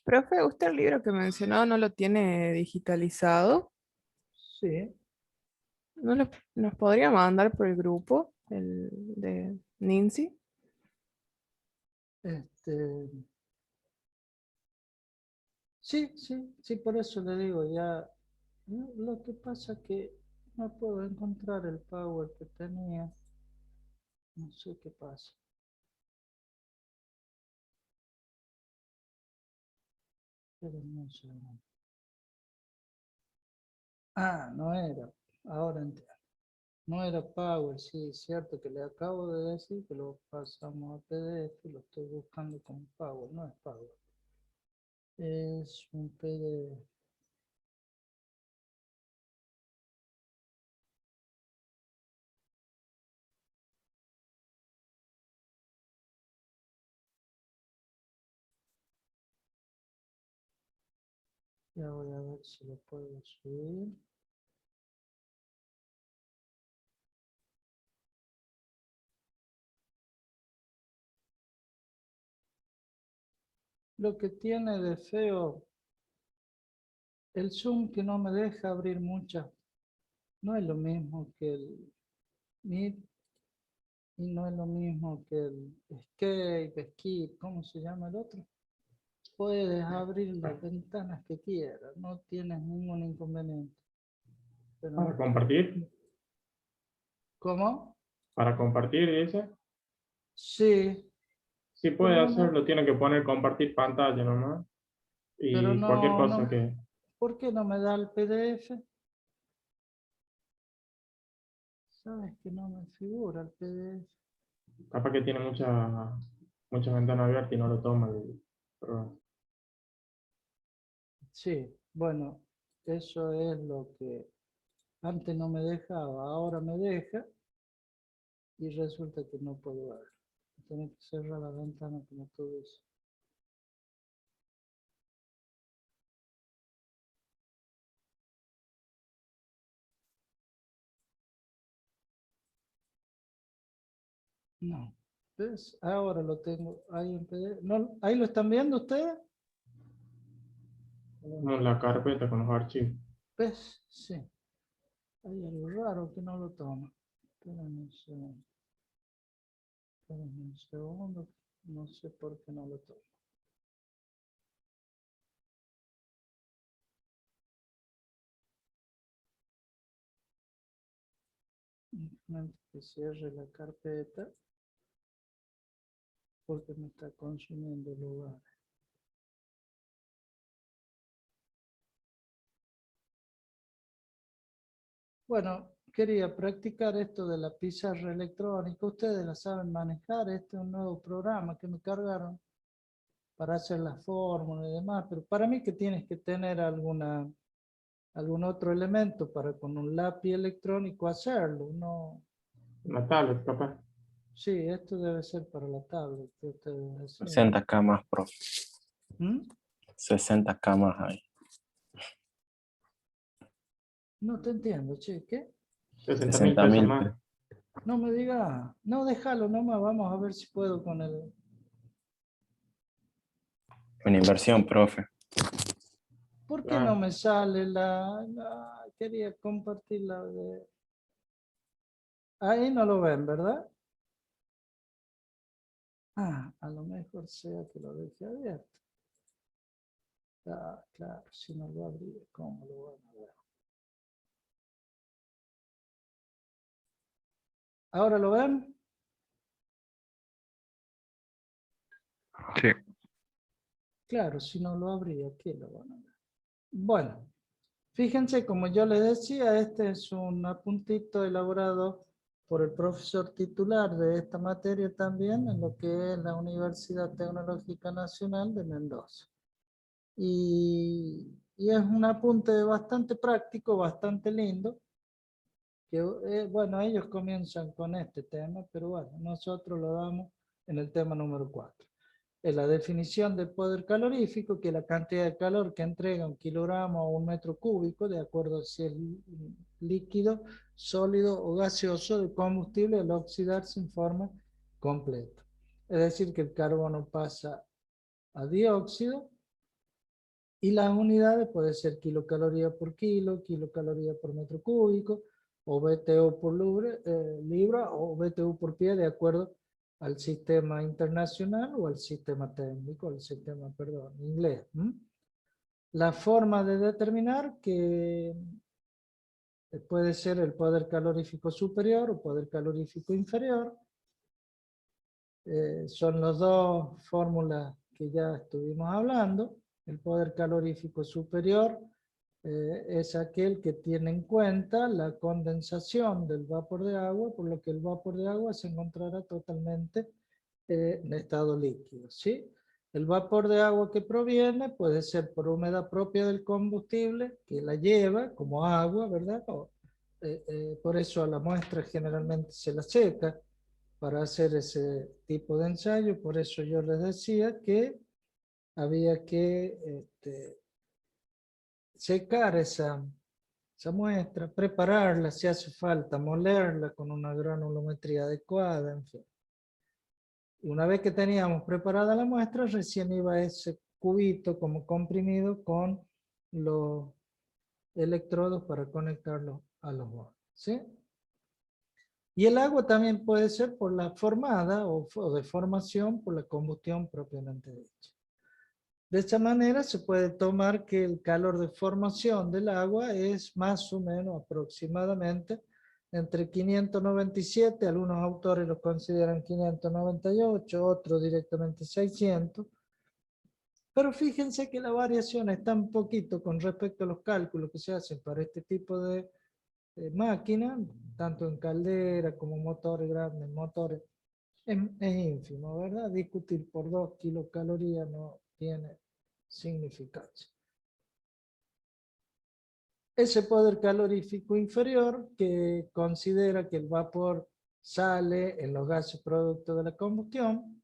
Profe, ¿usted el libro que mencionó no lo tiene digitalizado? sí, ¿No nos podría mandar por el grupo el de Nincy? este, sí, por eso le digo, ya, lo que pasa es que no puedo encontrar el power que tenía, no sé qué pasa. Espérenme un segundo. Ah, no era, ahora entiendo. No era Power, sí, es cierto que le acabo de decir que lo pasamos a PDF y lo estoy buscando con Power, no es Power. Es un PDF. Ya voy a ver si lo puedo subir. Lo que tiene de feo el Zoom que no me deja abrir muchas. No es lo mismo que el Meet y no es lo mismo que el Escape, Skip, ¿cómo se llama el otro? Puedes abrir las ventanas que quieras, no tienes ningún inconveniente. Pero Para no- compartir, ¿Cómo? para compartir, dice. Sí, Sí pero puede no me, hacerlo, tiene que poner compartir pantalla nomás. pero Y cualquier no, cosa no, que... ¿por qué no me da el PDF? Sabes que no me figura el PDF. Capaz que tiene muchas ventanas abiertas y no lo toma el programa. Sí, bueno, eso es lo que antes no me dejaba, ahora me deja y resulta que no puedo ver. Tengo que cerrar la ventana como tú dices. No, ¿ves? Ahora lo tengo ahí en PDF. ¿No? ¿Ahí lo están viendo ustedes? Tenemos la carpeta con los archivos. ¿Ves? Sí. Hay algo raro que no lo toma. Espérenme un segundo. Espérenme un segundo. No sé por qué no lo toma. Simplemente que cierre la carpeta porque me está consumiendo lugar. Bueno, quería practicar esto de la pizarra electrónica. Ustedes la saben manejar. Este es un nuevo programa que me cargaron para hacer las fórmulas y demás. Pero para mí que tienes que tener algún otro elemento para con un lápiz electrónico hacerlo. No, Una tablet, capaz. sí, esto debe ser para la tablet que ustedes decían. 60K más, profe. ¿Mm? 60K más ahí. No te entiendo, che, ¿qué? 60.000 pesos 60.000. más. No me diga, no, déjalo nomás, vamos a ver si puedo con el... Una inversión, profe. ¿Por qué no Claro. me sale quería compartir la de... Ahí no lo ven, ¿verdad? Ah, a lo mejor sea que lo dejé abierto. Ah, claro, si no lo abrí, ¿cómo lo van a ver? ¿Ahora lo ven? Sí. Claro, si no lo abría, ¿qué lo van a ver? Bueno, fíjense, como yo les decía, este es un apuntito elaborado por el profesor titular de esta materia también, en lo que es la Universidad Tecnológica Nacional de Mendoza. Y es un apunte bastante práctico, bastante lindo, que bueno, ellos comienzan con este tema, pero bueno, nosotros lo damos en el tema número 4. Es la definición del poder calorífico, que es la cantidad de calor que entrega un kilogramo o un metro cúbico, de acuerdo a si es líquido, sólido o gaseoso de combustible al oxidarse en forma completa. Es decir, que el carbono pasa a dióxido y las unidades pueden ser kilocaloría por kilo, kilocaloría por metro cúbico, o BTU por libra, o BTU por pie, de acuerdo al sistema internacional o al sistema técnico, al sistema, perdón, inglés. La forma de determinar que puede ser el poder calorífico superior o poder calorífico inferior. Son las dos fórmulas que ya estuvimos hablando. El poder calorífico superior es aquel que tiene en cuenta la condensación del vapor de agua, por lo que el vapor de agua se encontrará totalmente en estado líquido, ¿sí? El vapor de agua que proviene puede ser por humedad propia del combustible, que la lleva como agua, ¿verdad? Por eso a la muestra generalmente se la seca para hacer ese tipo de ensayo. Por eso yo les decía que había que secar esa muestra, prepararla si hace falta, molerla con una granulometría adecuada, en fin. Y una vez que teníamos preparada la muestra, recién iba ese cubito como comprimido con los electrodos para conectarlos a los bordes, ¿sí? Y el agua también puede ser por la formada o de formación por la combustión propiamente dicha. De esta manera se puede tomar que el calor de formación del agua es más o menos aproximadamente entre 597, algunos autores lo consideran 598, otros directamente 600. Pero fíjense que la variación es tan poquito con respecto a los cálculos que se hacen para este tipo de máquina, tanto en caldera como motores grandes, motores, es ínfimo, ¿verdad? Discutir por 2 kilocalorías no tiene significancia. Ese poder calorífico inferior que considera que el vapor sale en los gases producto de la combustión,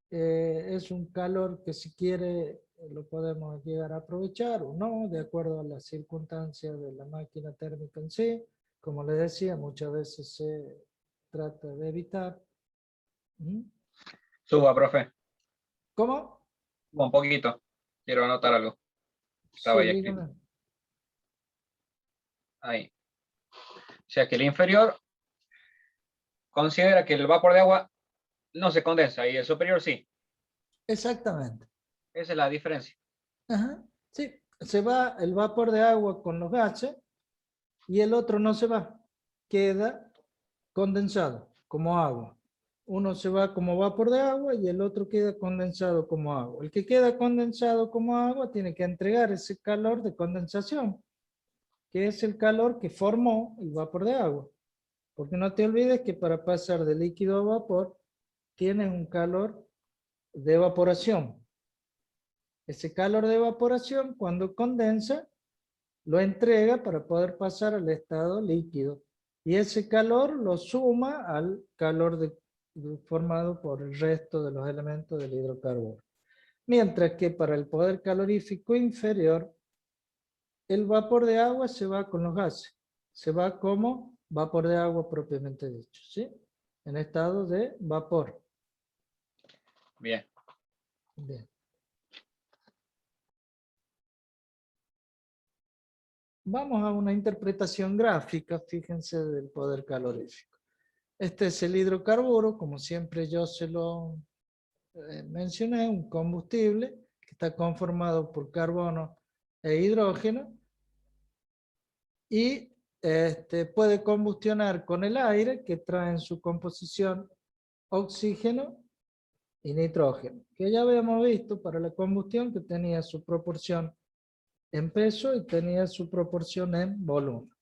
es un calor que si quiere lo podemos llegar a aprovechar o no, de acuerdo a las circunstancias de la máquina térmica en sí. Como les decía, muchas veces se trata de evitar. Suba, profe. ¿Cómo? Un poquito. Quiero anotar algo. Estaba Sí, ya escrito. dígame. Ahí. O sea que el inferior considera que el vapor de agua no se condensa y el superior sí. Exactamente. Esa es la diferencia. Ajá. Sí, se va el vapor de agua con los gases y el otro no se va, queda condensado como agua. Uno se va como vapor de agua y el otro queda condensado como agua. El que queda condensado como agua tiene que entregar ese calor de condensación, que es el calor que formó el vapor de agua. Porque no te olvides que para pasar de líquido a vapor tienes un calor de evaporación. Ese calor de evaporación, cuando condensa, lo entrega para poder pasar al estado líquido. Y ese calor lo suma al calor formado por el resto de los elementos del hidrocarburo. Mientras que para el poder calorífico inferior, el vapor de agua se va con los gases. Se va como vapor de agua propiamente dicho, ¿sí? En estado de vapor. Bien. Bien. Vamos a una interpretación gráfica, fíjense, del poder calorífico. Este es el hidrocarburo, como siempre yo se lo mencioné, un combustible que está conformado por carbono e hidrógeno y puede combustionar con el aire que trae en su composición oxígeno y nitrógeno, que ya habíamos visto para la combustión que tenía su proporción en peso y tenía su proporción en volumen.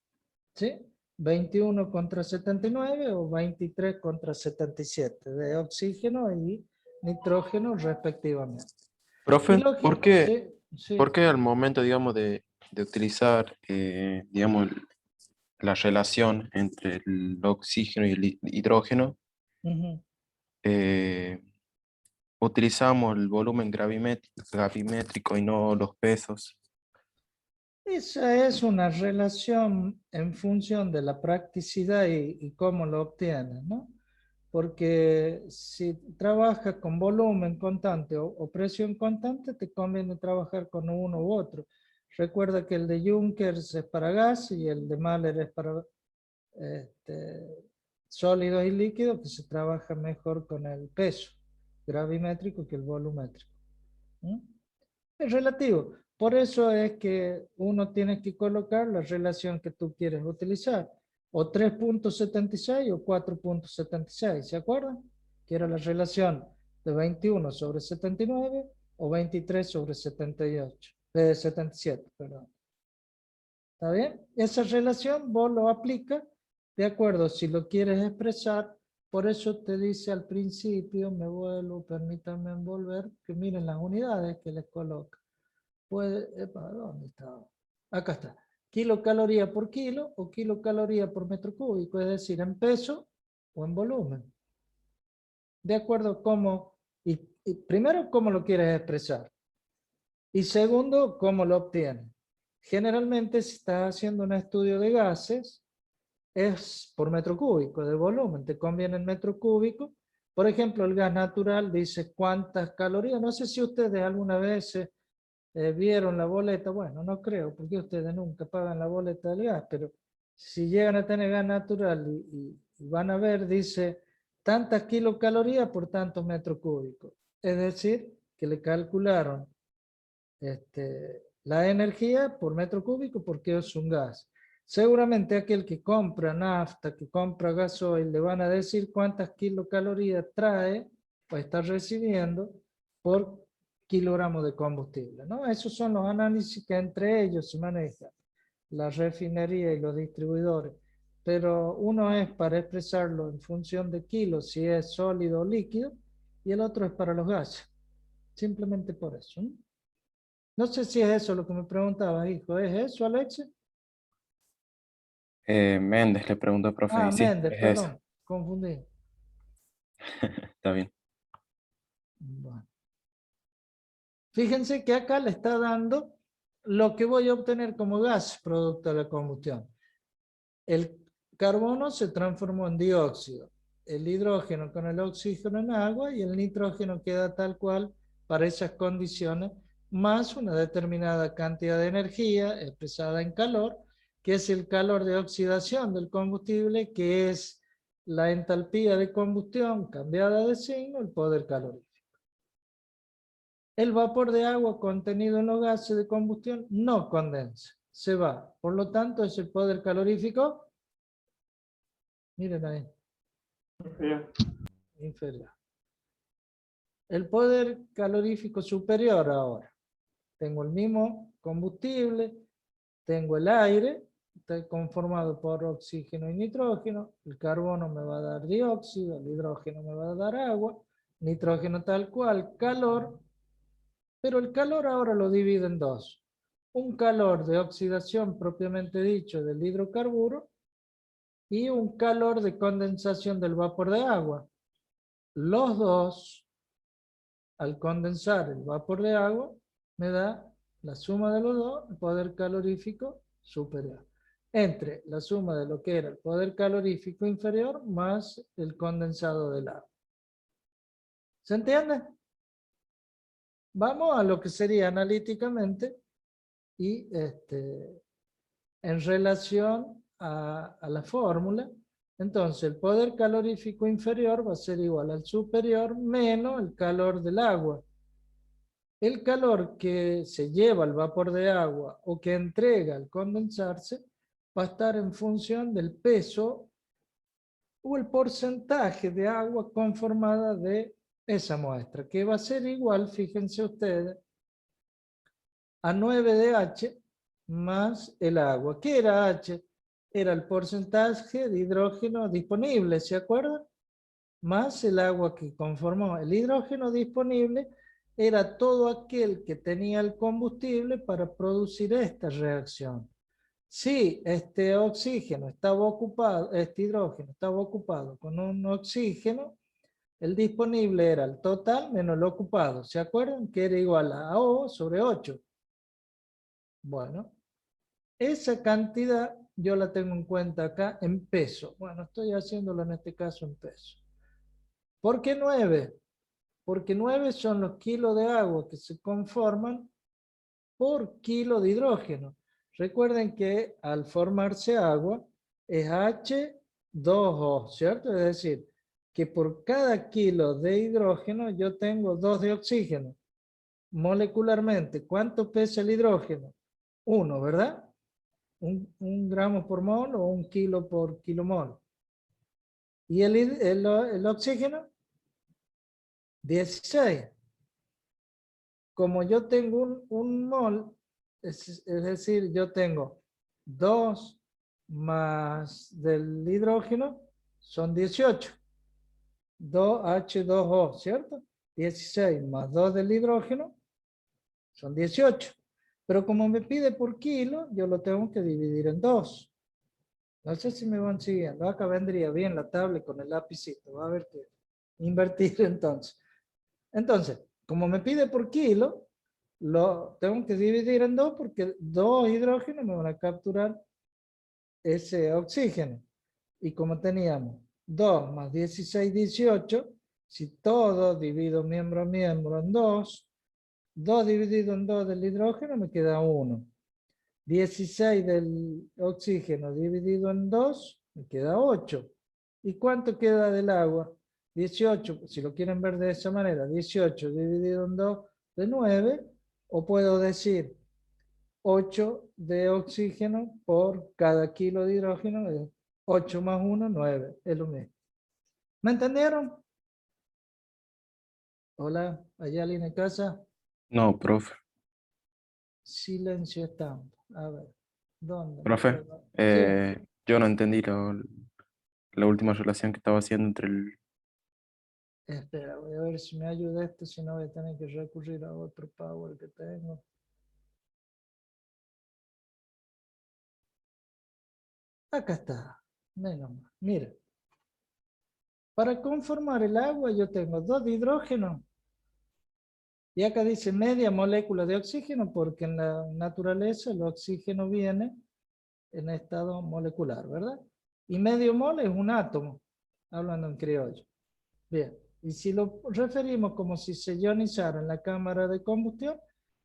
¿Sí? 21 contra 79 o 23 contra 77 de oxígeno y nitrógeno respectivamente. Profe, Y sí, sí. ¿por qué al momento, digamos, de utilizar, digamos, la relación entre el oxígeno y el hidrógeno, Ujú. utilizamos el volumen gravimétrico y no los pesos? Esa es una relación en función de la practicidad y cómo lo obtienes, ¿no? Porque si trabajas con volumen constante o presión constante, te conviene trabajar con uno u otro. Recuerda que el de Junkers es para gas y el de Mahler es para sólidos y líquidos, que se trabaja mejor con el peso gravimétrico que el volumétrico. Es relativo. Por eso es que uno tiene que colocar la relación que tú quieres utilizar. O 3.76 o 4.76, ¿se acuerdan? Que era la relación de 21 sobre 79 o 23 sobre 78, 77, perdón. ¿Está bien? Esa relación vos lo aplicas de acuerdo si lo quieres expresar. Por eso te dice al principio, me vuelvo, permítanme envolver, que miren las unidades que les coloca. Puede, ¿dónde está? Acá está. Kilocaloría por kilo o kilocaloría por metro cúbico, es decir, en peso o en volumen. De acuerdo a cómo, y primero, cómo lo quieres expresar. Y segundo, cómo lo obtienes. Generalmente, si estás haciendo un estudio de gases, es por metro cúbico de volumen, te conviene el metro cúbico. Por ejemplo, el gas natural dice cuántas calorías. No sé si ustedes alguna vez vieron la boleta. Bueno, no creo, porque ustedes nunca pagan la boleta del gas, pero si llegan a tener gas natural y van a ver, dice tantas kilocalorías por tantos metros cúbicos. Es decir, que le calcularon la energía por metro cúbico porque es un gas. Seguramente aquel que compra nafta, que compra gasoil, le van a decir cuántas kilocalorías trae o está recibiendo por kilogramo de combustible, ¿no? Esos son los análisis que entre ellos se manejan, la refinería y los distribuidores. Pero uno es para expresarlo en función de kilos, si es sólido o líquido, y el otro es para los gases. Simplemente por eso, ¿no? No sé si es eso lo que me preguntaba, hijo. ¿Es eso, Alexe? Méndez le preguntó, profe, y sí, Méndez, es eso. perdón, confundí. Está bien. Bueno. Fíjense que acá le está dando lo que voy a obtener como gas producto de la combustión. El carbono se transformó en dióxido, el hidrógeno con el oxígeno en agua y el nitrógeno queda tal cual para esas condiciones, más una determinada cantidad de energía expresada en calor, que es el calor de oxidación del combustible, que es la entalpía de combustión cambiada de signo, el poder calorífico. El vapor de agua contenido en los gases de combustión no condensa, se va. Por lo tanto, es el poder calorífico, miren ahí, inferior. El poder calorífico superior ahora. Tengo el mismo combustible, tengo el aire, está conformado por oxígeno y nitrógeno, el carbono me va a dar dióxido, el hidrógeno me va a dar agua, nitrógeno tal cual, calor, pero el calor ahora lo divido en dos. Un calor de oxidación propiamente dicho del hidrocarburo y un calor de condensación del vapor de agua. Los dos, al condensar el vapor de agua, me da la suma de los dos, el poder calorífico superior. Entre la suma de lo que era el poder calorífico inferior más el condensado del agua. ¿Se entiende? Vamos a lo que sería analíticamente y en relación a la fórmula. Entonces, el poder calorífico inferior va a ser igual al superior menos el calor del agua. El calor que se lleva al vapor de agua o que entrega al condensarse va a estar en función del peso o el porcentaje de agua conformada de esa muestra, que va a ser igual, fíjense ustedes, a 9 de H más el agua. ¿Qué era H? Era el porcentaje de hidrógeno disponible, ¿se acuerdan? Más el agua que conformó. El hidrógeno disponible era todo aquel que tenía el combustible para producir esta reacción. Si este oxígeno estaba ocupado, este hidrógeno estaba ocupado con un oxígeno, el disponible era el total menos el ocupado. ¿Se acuerdan? Que era igual a O sobre 8. Bueno, esa cantidad yo la tengo en cuenta acá en peso. Bueno, estoy haciéndolo en este caso en peso. ¿Por qué 9? Porque 9 son los kilos de agua que se conforman por kilo de hidrógeno. Recuerden que al formarse agua es H2O, ¿cierto? Es decir, que por cada kilo de hidrógeno yo tengo 2 de oxígeno. Molecularmente, ¿cuánto pesa el hidrógeno? 1, ¿verdad? Un gramo por mol o 1 kilo por kilomol. ¿Y el oxígeno? 16. Como yo tengo un mol, es decir, yo tengo 2 más del hidrógeno, son 18. 2H2O, ¿cierto? 16 más 2 del hidrógeno, son 18. Pero como me pide por kilo, yo lo tengo que dividir en 2. No sé si me van siguiendo. Acá vendría bien la tabla con el lapicito. Va a haber que invertir entonces. Entonces, como me pide por kilo, lo tengo que dividir en 2 porque 2 hidrógenos me van a capturar ese oxígeno. Y como teníamos 2 más 16, 18, si todo divido miembro a miembro en 2, 2 dividido en 2 del hidrógeno me queda 1. 16 del oxígeno dividido en 2 me queda 8. ¿Y cuánto queda del agua? 18, si lo quieren ver de esa manera, 18 dividido en 2 de 9, O puedo decir 8 de oxígeno por cada kilo de hidrógeno, es 8 más 1, 9, es lo mismo. ¿Me entendieron? Hola, ¿hay alguien en casa? No, profe. Silencio estampa. A ver, ¿dónde me Profe, quedo? Sí, yo no entendí la última relación que estaba haciendo entre el... espera, voy a ver si me ayuda esto, si no voy a tener que recurrir a otro power que tengo. Acá está, menos mal. Mira, para conformar el agua yo tengo 2 de hidrógeno y acá dice media molécula de oxígeno porque en la naturaleza el oxígeno viene en estado molecular, ¿verdad? Y medio mol es un átomo, hablando en criollo. Bien, y si lo referimos como si se ionizara en la cámara de combustión,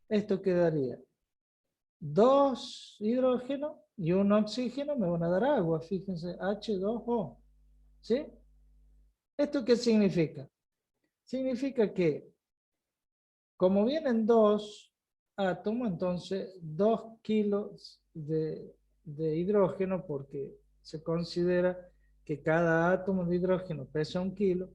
esto quedaría 2 hidrógenos y 1 oxígeno me van a dar agua, fíjense, H2O, ¿sí? ¿Esto qué significa? Significa que como vienen 2 átomos, entonces 2 kilos de hidrógeno, porque se considera que cada átomo de hidrógeno pesa 1 kilo,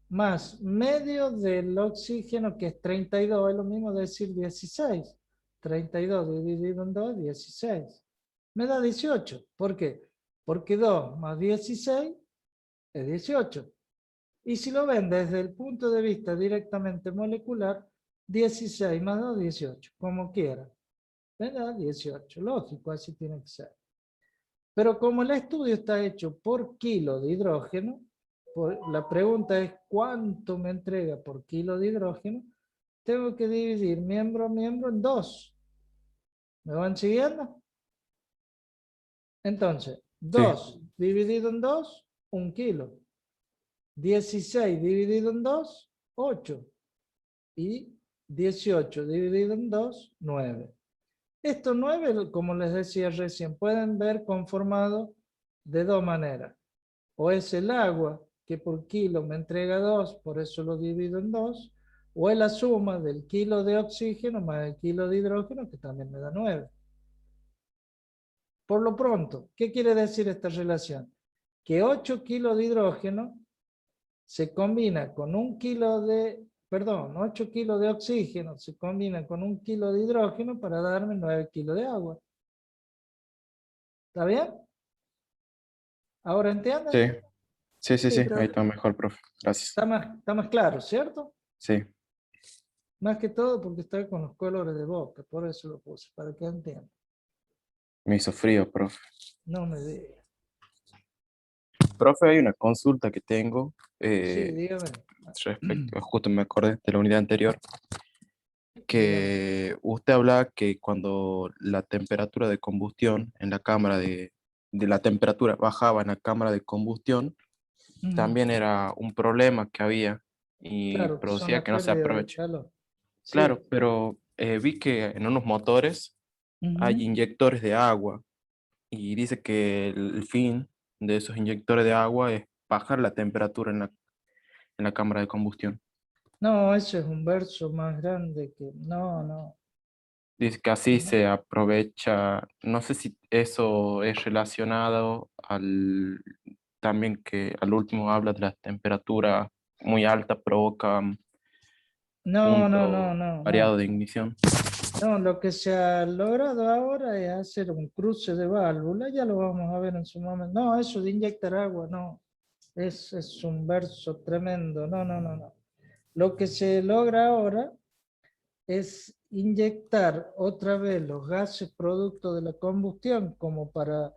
más medio del oxígeno, que es 32, es lo mismo decir 16. 32 dividido en 2, 16. Me da 18. ¿Por qué? Porque 2 más 16 es 18. Y si lo ven desde el punto de vista directamente molecular, 16 más 2, 18, como quiera. ¿Verdad? 18, lógico, así tiene que ser. Pero como el estudio está hecho por kilo de hidrógeno, la pregunta es ¿cuánto me entrega por kilo de hidrógeno? Tengo que dividir miembro a miembro en 2. ¿Me van siguiendo? Entonces, Sí, 2 dividido en 2, 1 kilo. 16 dividido en 2, 8. Y 18 dividido en 2, 9. Estos 9, como les decía recién, pueden ver conformado de 2 maneras. O es el agua, que por kilo me entrega 2, por eso lo divido en 2, o es la suma del kilo de oxígeno más el kilo de hidrógeno, que también me da 9. Por lo pronto, ¿qué quiere decir esta relación? Que 8 kilos de hidrógeno se combina con 1 kilo de, perdón, 8 kilos de oxígeno se combina con 1 kilo de hidrógeno para darme 9 kilos de agua. ¿Está bien? ¿Ahora entienden? sí, sí, sí, Sí, sí, ahí pero está mejor, profe. Gracias. está más claro, ¿cierto? Sí, Más que todo porque está con los colores de boca, por eso lo puse, para que entiendan. me hizo frío, profe. No me digas. Profe, hay una consulta que tengo Sí, dígame. respecto, justo me acordé de la unidad anterior, Dígame. que usted hablaba que cuando la temperatura de combustión en la cámara de la temperatura bajaba en la cámara de combustión, Ujú. también era un problema que había y Claro, son producía las que no se pérdidas de aproveche. calor. Sí. Claro, pero vi que en unos motores hay Ujú. inyectores de agua y dice que el fin de esos inyectores de agua es bajar la temperatura en la cámara de combustión. No, ese es un verso más grande que... No, no. Dice que así No. se aprovecha, no sé si eso es relacionado al también que al último habla de la temperatura muy alta provoca No, no, no, punto no, variado no. de ignición. No, lo que se ha logrado ahora es hacer un cruce de válvula, ya lo vamos a ver en su momento. No, eso de inyectar agua, no. Es un verso tremendo. No, no, no, no. Lo que se logra ahora es inyectar otra vez los gases producto de la combustión como para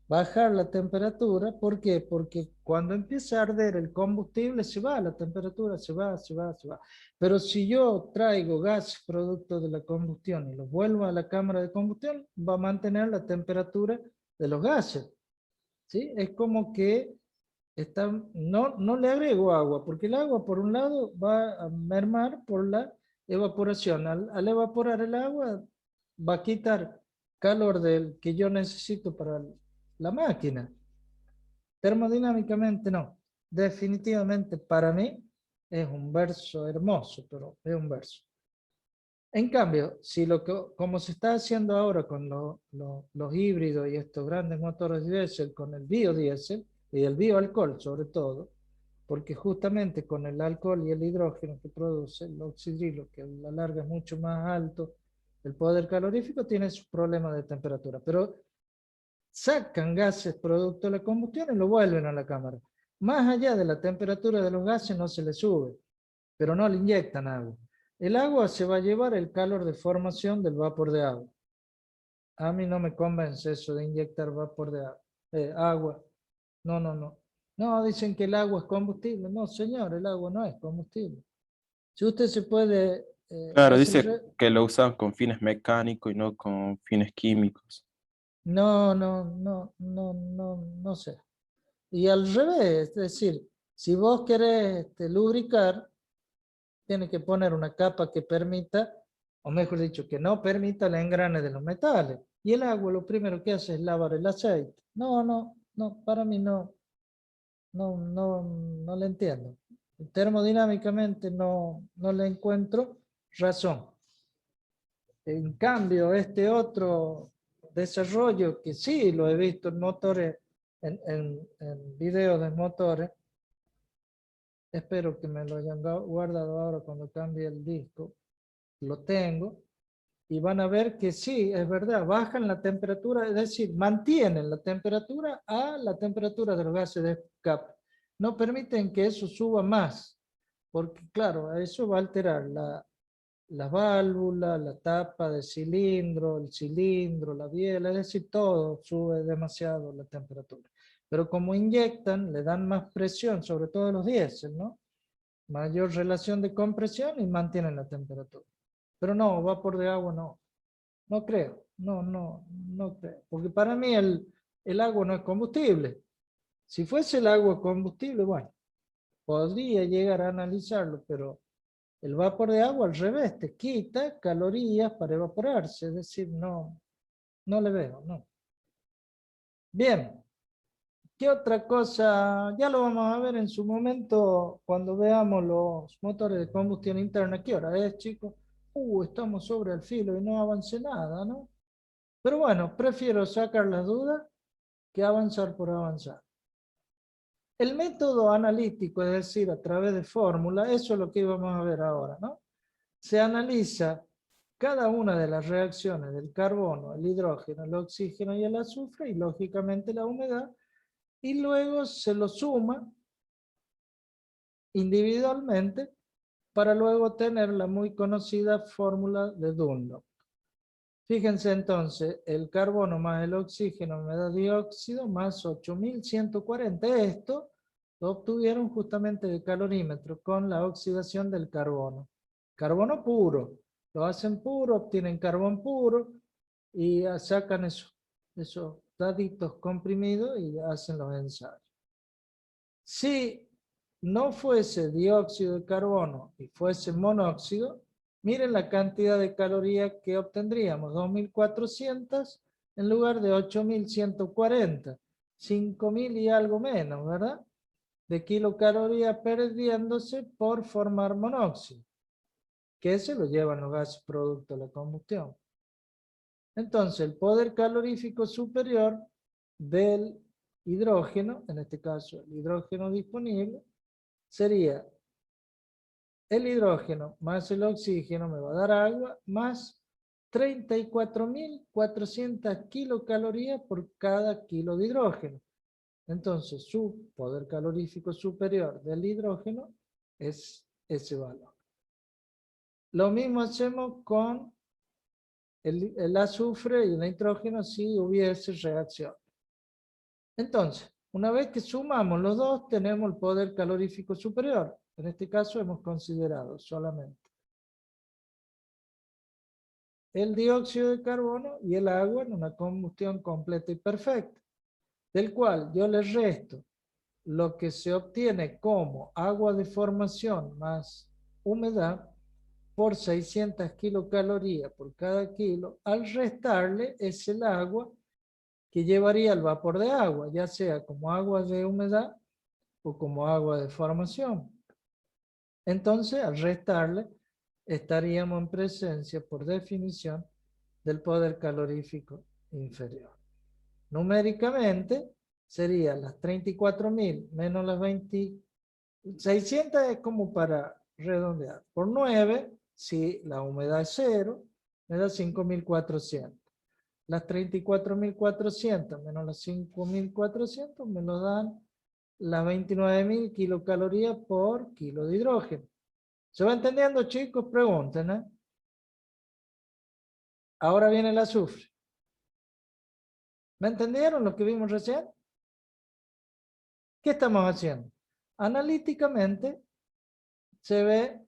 bajar la temperatura. ¿Por qué? Porque cuando empieza a arder el combustible se va, la temperatura se va, se va, se va. Pero si yo traigo gases producto de la combustión y los vuelvo a la cámara de combustión, va a mantener la temperatura de los gases. ¿Sí? Es como que no le agrego agua, porque el agua por un lado va a mermar por la evaporación. Al evaporar el agua va a quitar calor del que yo necesito para la máquina. Termodinámicamente no. Definitivamente para mí es un verso hermoso, pero es un verso. En cambio, si como se está haciendo ahora con los híbridos y estos grandes motores diésel, con el biodiesel y el bioalcohol sobre todo, porque justamente con el alcohol y el hidrógeno que produce el oxidrilo, que a la larga es mucho más alto, el poder calorífico tiene sus problemas de temperatura, pero sacan gases producto de la combustión y lo vuelven a la cámara. Más allá de la temperatura de los gases no se le sube, pero no le inyectan agua. El agua se va a llevar el calor de formación del vapor de agua. A mí no me convence eso de inyectar vapor de agua. No, no, no. No, dicen que el agua es combustible. No, señor, el agua no es combustible. Si usted se puede... Claro, dice que lo usan con fines mecánicos y no con fines químicos. No, no, no, no, no, no sé. Y al revés, es decir, si vos querés lubricar, tiene que poner una capa que permita, o mejor dicho, que no permita el engrane de los metales. Y el agua lo primero que hace es lavar el aceite. No, no, no, para mí no, no le entiendo. Termodinámicamente no le encuentro razón. En cambio, este otro desarrollo que sí lo he visto en motores, en videos de motores, espero que me lo hayan guardado ahora cuando cambie el disco. Lo tengo. Y van a ver que sí, es verdad, bajan la temperatura, es decir, mantienen la temperatura a la temperatura de los gases de escape. No permiten que eso suba más, porque claro, eso va a alterar la válvula, la tapa del cilindro, el cilindro, la biela, es decir, todo sube demasiado la temperatura. Pero como inyectan, le dan más presión, sobre todo los diésel, ¿no? Mayor relación de compresión y mantienen la temperatura. Pero no, vapor de agua no. No creo, no creo. Porque para mí el agua no es combustible. Si fuese el agua combustible, bueno, podría llegar a analizarlo, pero el vapor de agua al revés, te quita calorías para evaporarse, es decir, no le veo, no. Bien, ¿qué otra cosa? Ya lo vamos a ver en su momento cuando veamos los motores de combustión interna. ¿Qué hora es, chicos? Estamos sobre el filo y no avancé nada, ¿no? Pero bueno, prefiero sacar las dudas que avanzar por avanzar. El método analítico, es decir, a través de fórmula, eso es lo que íbamos a ver ahora, ¿no? Se analiza cada una de las reacciones del carbono, el hidrógeno, el oxígeno y el azufre, y lógicamente la humedad, y luego se lo suma individualmente para luego tener la muy conocida fórmula de Dunlop. Fíjense entonces, el carbono más el oxígeno me da dióxido más 8140. Esto lo obtuvieron justamente de calorímetro con la oxidación del carbono. Carbono puro. Lo hacen puro, obtienen carbón puro y sacan esos daditos comprimidos y hacen los ensayos. Si no fuese dióxido de carbono y fuese monóxido, miren la cantidad de calorías que obtendríamos, 2400 en lugar de 8140, 5000 y algo menos, ¿verdad? De kilocalorías perdiéndose por formar monóxido, que se lo llevan los gases producto de la combustión. Entonces, el poder calorífico superior del hidrógeno, en este caso el hidrógeno disponible, sería el hidrógeno más el oxígeno me va a dar agua más 34.400 kilocalorías por cada kilo de hidrógeno. Entonces su poder calorífico superior del hidrógeno es ese valor. Lo mismo hacemos con el azufre y el nitrógeno si hubiese reacción. Entonces, una vez que sumamos los dos, tenemos el poder calorífico superior. En este caso hemos considerado solamente el dióxido de carbono y el agua en una combustión completa y perfecta, del cual yo le resto lo que se obtiene como agua de formación más humedad por 600 kilocalorías por cada kilo. Al restarle es el agua que llevaría el vapor de agua, ya sea como agua de humedad o como agua de formación. Entonces, al restarle, estaríamos en presencia, por definición, del poder calorífico inferior. Numéricamente, serían las 34.000 menos las 600 es como para redondear. Por 9, si la humedad es 0, me da 5.400. Las 34.400 menos las 5.400 me lo dan las 29.000 kilocalorías por kilo de hidrógeno. ¿Se va entendiendo, chicos? Pregunten, ¿eh? Ahora viene el azufre. ¿Me entendieron lo que vimos recién? ¿Qué estamos haciendo? Analíticamente se ve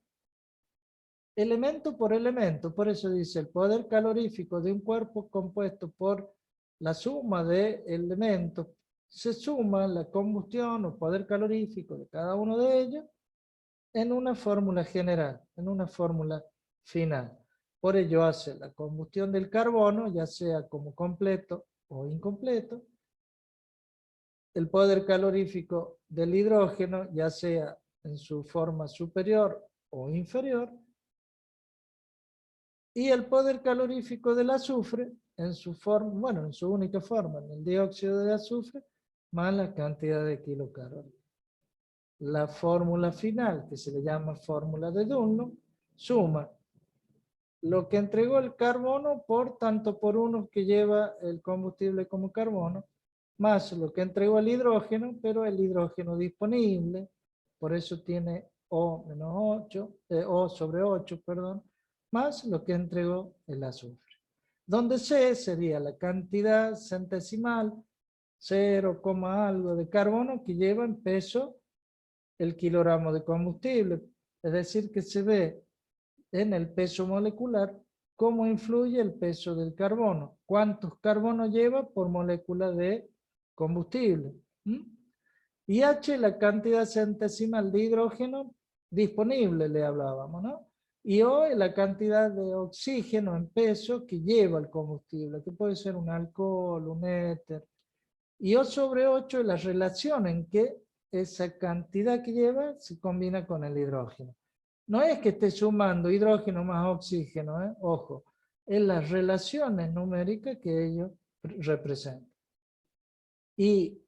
elemento por elemento. Por eso dice el poder calorífico de un cuerpo compuesto por la suma de elementos. Se suma la combustión o poder calorífico de cada uno de ellos en una fórmula general, en una fórmula final. Por ello hace la combustión del carbono, ya sea como completo o incompleto, el poder calorífico del hidrógeno, ya sea en su forma superior o inferior, y el poder calorífico del azufre en su forma, bueno, en su única forma, en el dióxido de azufre, más la cantidad de kilocalorías. La fórmula final, que se le llama fórmula de Dunlop, suma lo que entregó el carbono por tanto por uno que lleva el combustible como carbono, más lo que entregó el hidrógeno, pero el hidrógeno disponible, por eso tiene O menos 8, O sobre 8, perdón, más lo que entregó el azufre. Donde C sería la cantidad centesimal, 0, algo de carbono que lleva en peso el kilogramo de combustible. Es decir, que se ve en el peso molecular cómo influye el peso del carbono. ¿Cuántos carbonos lleva por molécula de combustible? Y H, la cantidad centesimal de hidrógeno disponible, le hablábamos, ¿no? Y O es la cantidad de oxígeno en peso que lleva el combustible, que puede ser un alcohol, un éter. Y O sobre 8 es la relación en que esa cantidad que lleva se combina con el hidrógeno. No es que esté sumando hidrógeno más oxígeno, ojo, es las relaciones numéricas que ellos representan. Y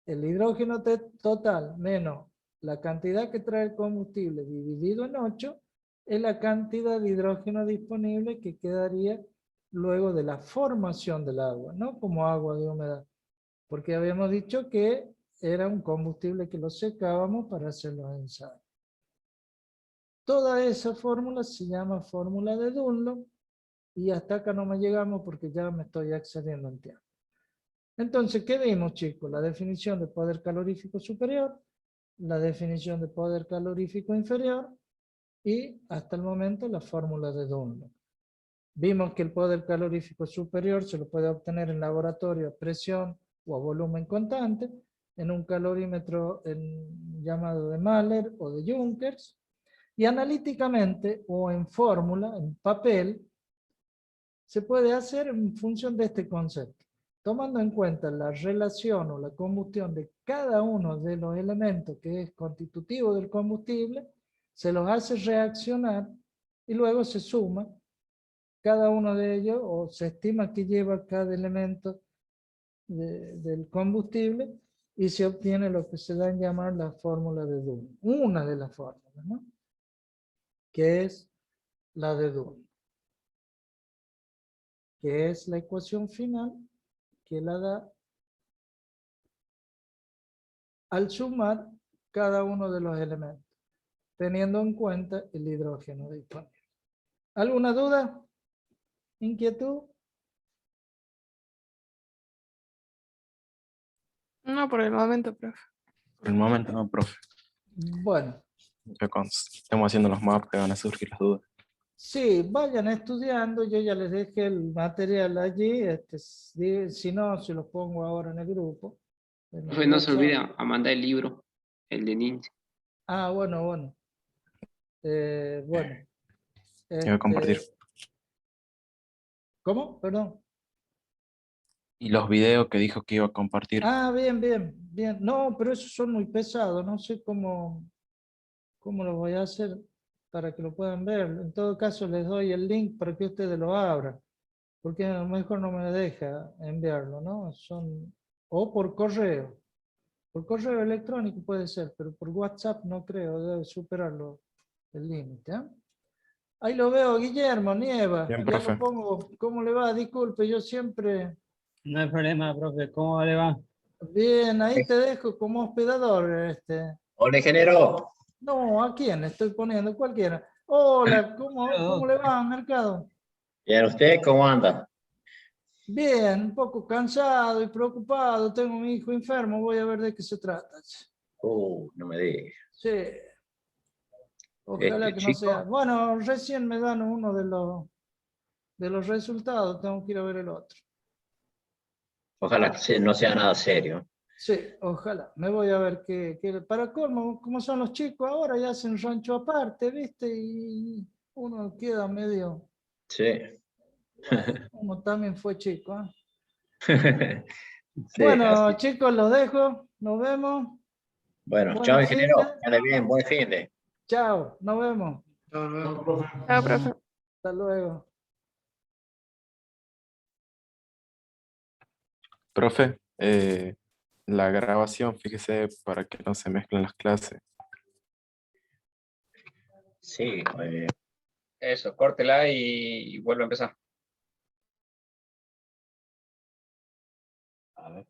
el hidrógeno total menos la cantidad que trae el combustible dividido en 8 es la cantidad de hidrógeno disponible que quedaría luego de la formación del agua, no como agua de humedad, porque habíamos dicho que era un combustible que lo secábamos para hacer los ensayos. Toda esa fórmula se llama fórmula de Dunlop y hasta acá no me llegamos porque ya me estoy excediendo en tiempo. Entonces, ¿qué vimos, chicos? La definición de poder calorífico superior, la definición de poder calorífico inferior y hasta el momento la fórmula de Dunlop. Vimos que el poder calorífico superior se lo puede obtener en laboratorio a presión o a volumen constante, en un calorímetro llamado de Mahler o de Junkers, y analíticamente o en fórmula, en papel, se puede hacer en función de este concepto, tomando en cuenta la relación o la combustión de cada uno de los elementos que es constitutivo del combustible, se los hace reaccionar y luego se suma cada uno de ellos o se estima que lleva cada elemento del combustible y se obtiene lo que se da en llamar la fórmula de Dunlop. Una de las fórmulas, ¿no? Que es la de Dunlop, que es la ecuación final que la da al sumar cada uno de los elementos, teniendo en cuenta el hidrógeno disponible. ¿Alguna duda? ¿Inquietud? No, por el momento, profe. Por el momento no, profe. Bueno, Ya cuando estemos haciendo los mapas van a surgir las dudas. sí, vayan estudiando, yo ya les dejé el material allí, si no, se los pongo ahora en el grupo. Profe, no se olvide a mandar el libro, el de Ninja. Ah, bueno, bueno. Bueno. Yo voy a compartir. ¿Cómo? Perdón. Y los videos que dijo que iba a compartir. Ah, bien, bien, bien. No, pero esos son muy pesados, no sé cómo los voy a hacer. para que lo puedan ver. En todo caso, les doy el link para que ustedes lo abran, porque a lo mejor no me deja enviarlo, ¿no? O por correo. Por correo electrónico puede ser, pero por WhatsApp no creo, debe superarlo el límite. ¿Eh? Ahí lo veo, Guillermo Nieva. Bien, Ya profe. lo pongo. ¿Cómo le va? Disculpe, yo siempre... No hay problema, profe. ¿Cómo le va? Bien, ahí te dejo como hospedador. Hola, ingeniero. No, ¿a quién estoy poniendo? Cualquiera. Hola, ¿cómo le va, Mercado? Bien, ¿usted cómo anda? Bien, un poco cansado y preocupado. Tengo a mi hijo enfermo, voy a ver de qué se trata. No me diga. Sí, ojalá que no chico, sea. Bueno, recién me dan uno de los resultados, tengo que ir a ver el otro. ojalá que no sea nada serio. Sí, ojalá. Me voy a ver para colmo, como son los chicos ahora, ya hacen rancho aparte, ¿viste? Y uno queda medio. Sí. Uno también fue chico, ¿eh? Sí, Bueno, así. chicos, los dejo. Nos vemos. Bueno, Buen chao, fin ingeniero. de. Que ande bien, buen fin de. Chao, nos vemos. Chao, profe. Hasta luego. Profe, la grabación, fíjese, para que no se mezclen las clases. Sí, Eso, córtela y vuelve a empezar. a ver.